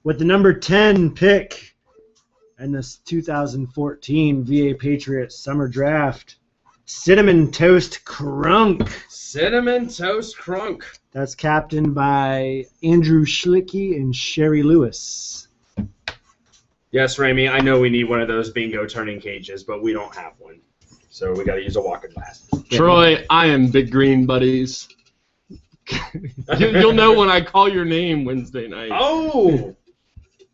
With the number 10 pick in this 2014 VA Patriot Summer Draft, Cinnamon Toast Crunk. Cinnamon Toast Crunk. That's captained by Andrew Schlicky and Sherry Lewis. Yes, Ramey, I know we need one of those bingo turning cages, but we don't have one. So we got to use a walking glass. Troy, I am Big Green Buddies. You'll know when I call your name Wednesday night. Oh!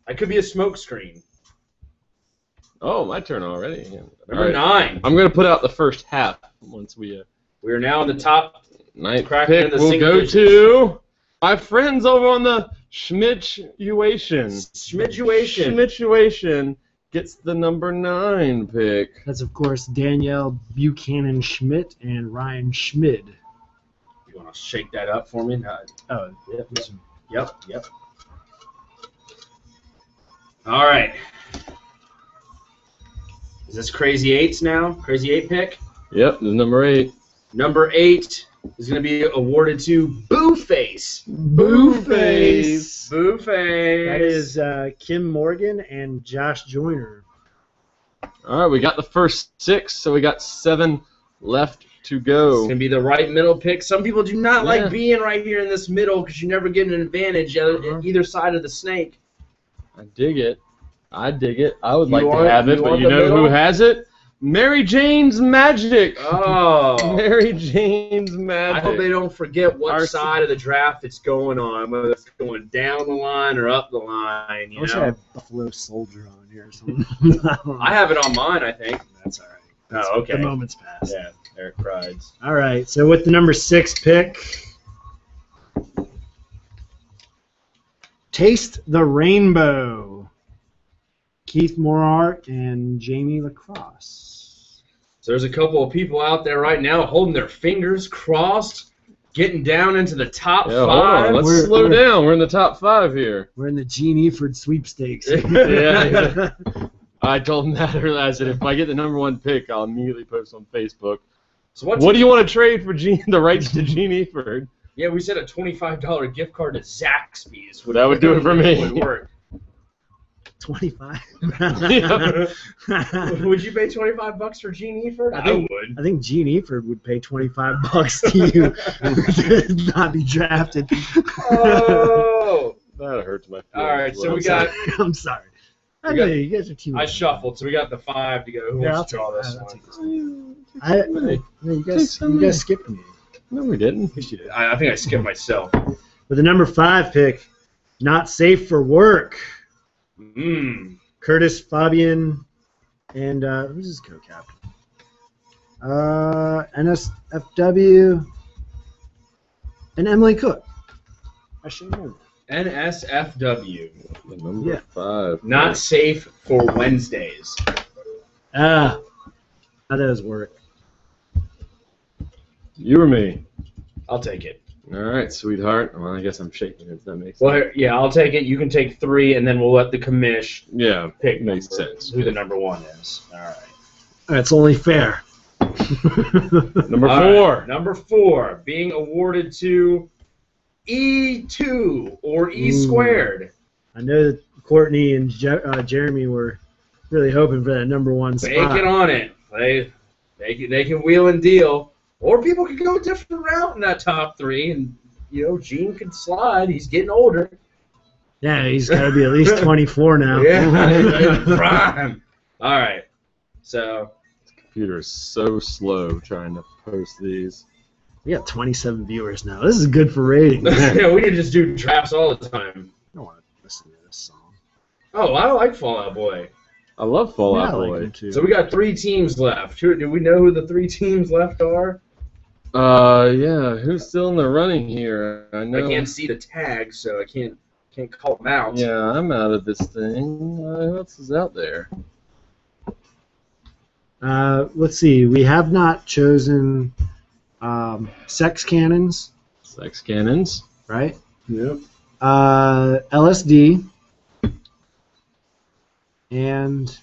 I could be a smoke screen. Oh, my turn already. Yeah. Number All right. 9. I'm going to put out the first half once we... We are now in the top. Ninth Cracking pick into will single go digits. to my friends over on the Schmidtuation. Schmidtuation gets the number 9 pick. That's, of course, Danielle Buchanan Schmidt and Ryan Schmid. You want to shake that up for me? Oh, Yep. All right. Is this Crazy Eights now? Crazy 8 pick? Yep, the number 8. Number 8 is going to be awarded to Booface. Booface. Booface. That is Kim Morgan and Josh Joyner. All right, we got the first 6, so we got 7 left to It's go. going to be the right middle pick. Some people do not Yeah. like being right here in this middle because you never get an advantage either side of the snake. I dig it. I would You like want- to have it, you but want you the know who middle? has it? Mary Jane's Magic. Oh. Mary Jane's I Magic. hope they don't forget what Our- side of the draft it's going on, whether it's going down the line or up the line. I You wish I know, had Buffalo Soldier on here or something. I have it on mine. I think. That's all right. Oh, okay. The moment's passed. Yeah, Eric Prides. All right, so with the number 6 pick, Taste the Rainbow, Keith Morart and Jamie Lacrosse. So there's a couple of people out there right now holding their fingers crossed, getting down into the top Yeah, hold 5. on. Let's We're- slow down. We're in the top 5 here. We're in the Gene Eford sweepstakes. Yeah. I told him that earlier. I said, if I get the number 1 pick, I'll immediately post on Facebook. So What do you want to trade for the rights to Gene Eford? Yeah, we said a $25 gift card to Zaxby's. That would do it for me. Would work. 25. Would you pay $25 for Gene Eford? I think- would. I think Gene Eford would pay $25 to you to not be drafted. Oh. That hurts my feelings. All right, so Well, we got. I'm sorry. I We know got- you guys are team. I shuffled, so we got the 5 to go. Who Yeah, wants to draw this I'll one? take this one. You guys skipped me. No, we didn't. I think I skipped myself. With the number 5 pick, Not Safe for Work, Curtis Fabian and who's his co-captain? NSFW and Emily Cook. I should know that. NSFW. The number Yeah. 5. Not safe for Wednesdays. How does work? You or me? I'll take it. All right, sweetheart. Well, I guess I'm shaking it. That makes sense. Well, yeah, I'll take it. You can take 3, and then we'll let the commish Yeah, pick makes number- sense. who the number 1 is. All right. That's only fair. Number All 4. right, number 4 being awarded to E2 or E squared. I know that Courtney and Jeremy were really hoping for that number 1 spot. Banking on it. They can wheel and deal. Or people could go a different route in that top 3, and Gene could slide. He's getting older. Yeah, he's got to be at least 24 now. Yeah, prime. All right. So Computer is so slow trying to post these. We got 27 viewers now. This is good for ratings. yeah, we need to just do drafts all the time. I don't want to listen to this song. Oh, I like Fall Out Boy. I love Fall Out I like Boy. him too. So we got 3 teams left. Do we know who the 3 teams left are? Yeah. Who's still in the running here? I know. I can't see the tag, so I can't call them out. Yeah, I'm out of this thing. Who else is out there? Let's see. We have not chosen sex cannons, Sex Cannons. right? Yep. LSD, and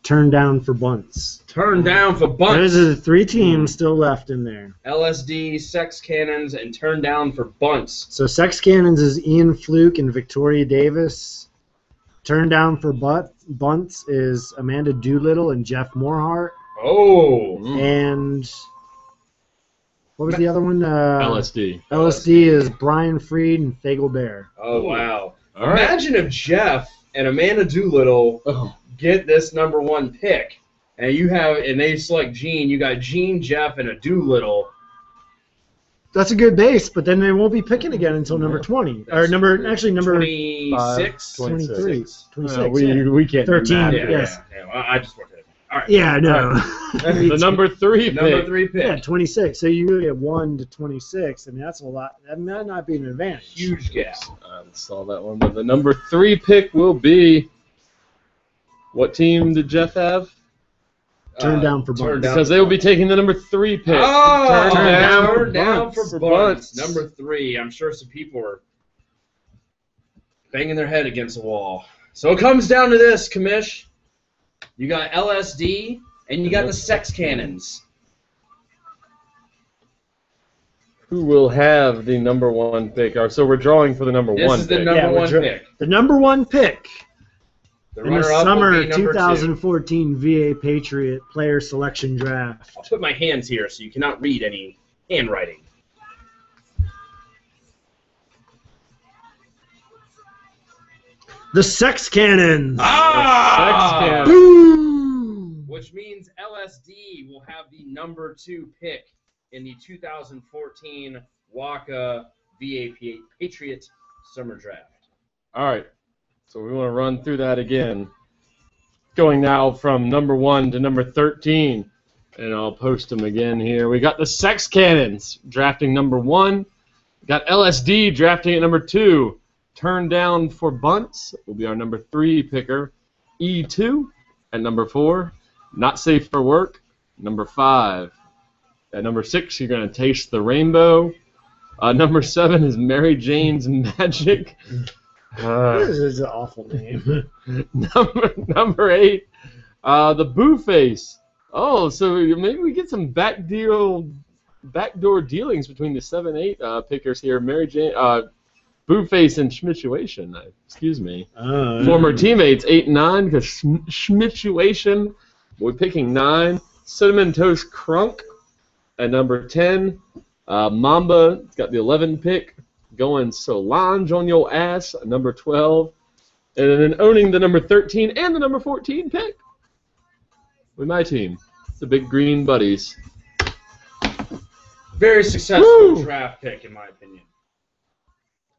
Turn Down for Bunts. Turn down for bunts. Those are the 3 teams still left in there. LSD, Sex Cannons, and Turn Down for Bunts. So Sex Cannons is Ian Fluke and Victoria Davis. Turn Down for Bunts is Amanda Doolittle and Jeff Morehart. Oh. And what was the other one? LSD. LSD is Brian Freed and Fagel Bear. Oh, wow. All right. Imagine if Jeff and Amanda Doolittle get this number 1 pick, and they select Gene. You got Gene, Jeff, and a Doolittle. That's a good base, but then they won't be picking again until number 20. Or number 26? 23. 26. We can't. 13, do Yeah, math. yes. yeah, I just worked it. All right. Yeah, no. The number 3 pick. Number 3 pick. Yeah, 26. So you get 1 to 26. I mean, that's a lot. That might not be an advantage. Huge gap. I saw that one, but the number 3 pick will be. What team did Jeff have? Turn Down for Turn Bunts. Down Because they will be taking the number 3 pick. Oh, Turn Turn Down for for Bunts. Bunts. Number 3. I'm sure some people are banging their head against the wall. So it comes down to this, Commish. You got LSD, and you got the Sex Cannons. Who will have the number 1 pick? So we're drawing for the number 1 This pick. is the number 1 pick. The number 1 pick The in the runner-up will summer be number 2. 2014 VA Patriot Player Selection Draft. I'll put my hands here so you cannot read any handwriting. The Sex Cannons. Ah! Sex Cannons. Boom! Which means LSD will have the number 2 pick in the 2014 WACA VA Patriot Summer Draft. All right. So we want to run through that again. Going now from number 1 to number 13. And I'll post them again here. We got the Sex Cannons drafting number 1. Got LSD drafting at number 2. Turn Down for Bunts will be our number 3 picker. E2 at number 4. Not Safe for Work, number 5. At number 6, you're going to Taste the Rainbow. Number 7 is Mary Jane's Magic. This is an awful name. Number 8, the Boo Face. Oh, so maybe we get some backdoor dealings between the 7-8 pickers here. Mary Jane, Boo Face and Schmituation. Excuse me. Former teammates 8 and 9 because Schmituation. We're picking 9. Cinnamon Toast Crunk at number 10. Mamba got the 11 pick. Going Solange on your ass at number 12. And then owning the number 13 and the number 14 pick with my team, the Big Green Buddies. Very successful draft pick, in my opinion.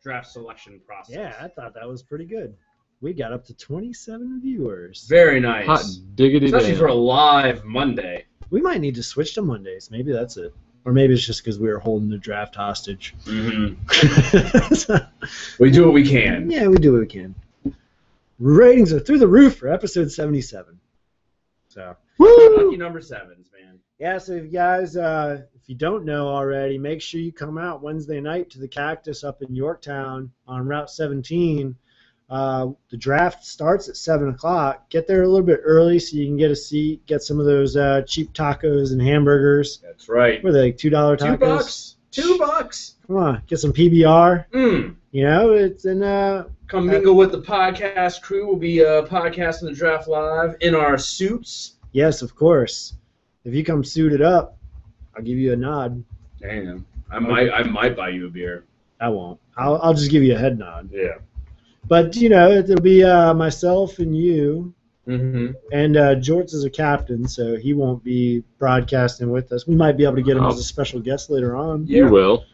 Draft selection process. Yeah, I thought that was pretty good. We got up to 27 viewers. Very nice. Hot diggity Especially damn. for a live Monday. We might need to switch to Mondays. Maybe that's it. Or maybe it's just because we were holding the draft hostage. Mm-hmm. We do what we can. Yeah, we do what we can. Ratings are through the roof for episode 77. So, Lucky number 7s, man. yeah, so if you guys, if you don't know already, make sure you come out Wednesday night to the Cactus up in Yorktown on Route 17. The draft starts at 7 o'clock. Get there a little bit early so you can get a seat, get some of those cheap tacos and hamburgers. That's right. What are they, like $2 tacos? $2. Come on, get some PBR. Mm. You know, it's in Come mingle with the podcast crew. We'll be podcasting the draft live in our suits. yes, of course. If you come suited up, I'll give you a nod. Damn. I might buy you a beer. I won't. I'll just give you a head nod. Yeah. But, you know, it'll be myself and you. Mm-hmm. And Jorts is a captain, so he won't be broadcasting with us. We might be able to get him as a special guest later on. You will.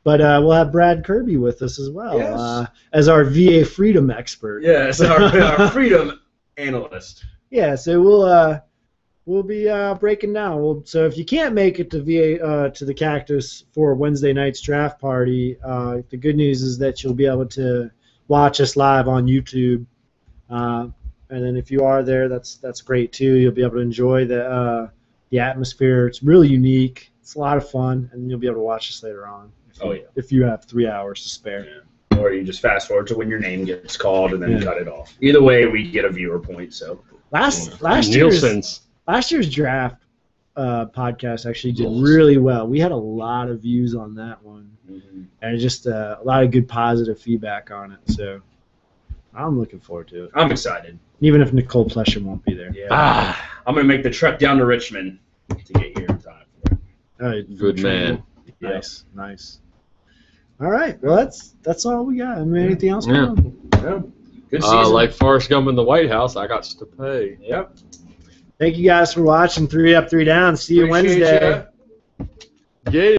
But we'll have Brad Kirby with us as well, Yes. as our VA freedom expert. Yes, our freedom analyst. Yeah, so we'll be breaking down. So if you can't make it to VA to the Cactus for Wednesday night's draft party, the good news is that you'll be able to watch us live on YouTube. And then if you are there, that's great too. You'll be able to enjoy the atmosphere. It's really unique. It's a lot of fun, and you'll be able to watch us later on. If you have 3 hours to spare. Yeah. Or you just fast forward to when your name gets called and then cut it off. Either way, we get a viewer point. So last year's draft podcast actually did really well. We had a lot of views on that one, and just a lot of good positive feedback on it. So I'm looking forward to it. I'm excited. Even if Nicole Plesher won't be there. Yeah. I'm going to make the trek down to Richmond to get here in time for it. All right, Good man. Nice. All right, well that's all we got. I mean, anything else? Yeah. Good season. Like Forrest Gump in the White House, I got to pay. Yep. Thank you guys for watching 3 Up, 3 Down. See you Appreciate Wednesday. ya. Yeah.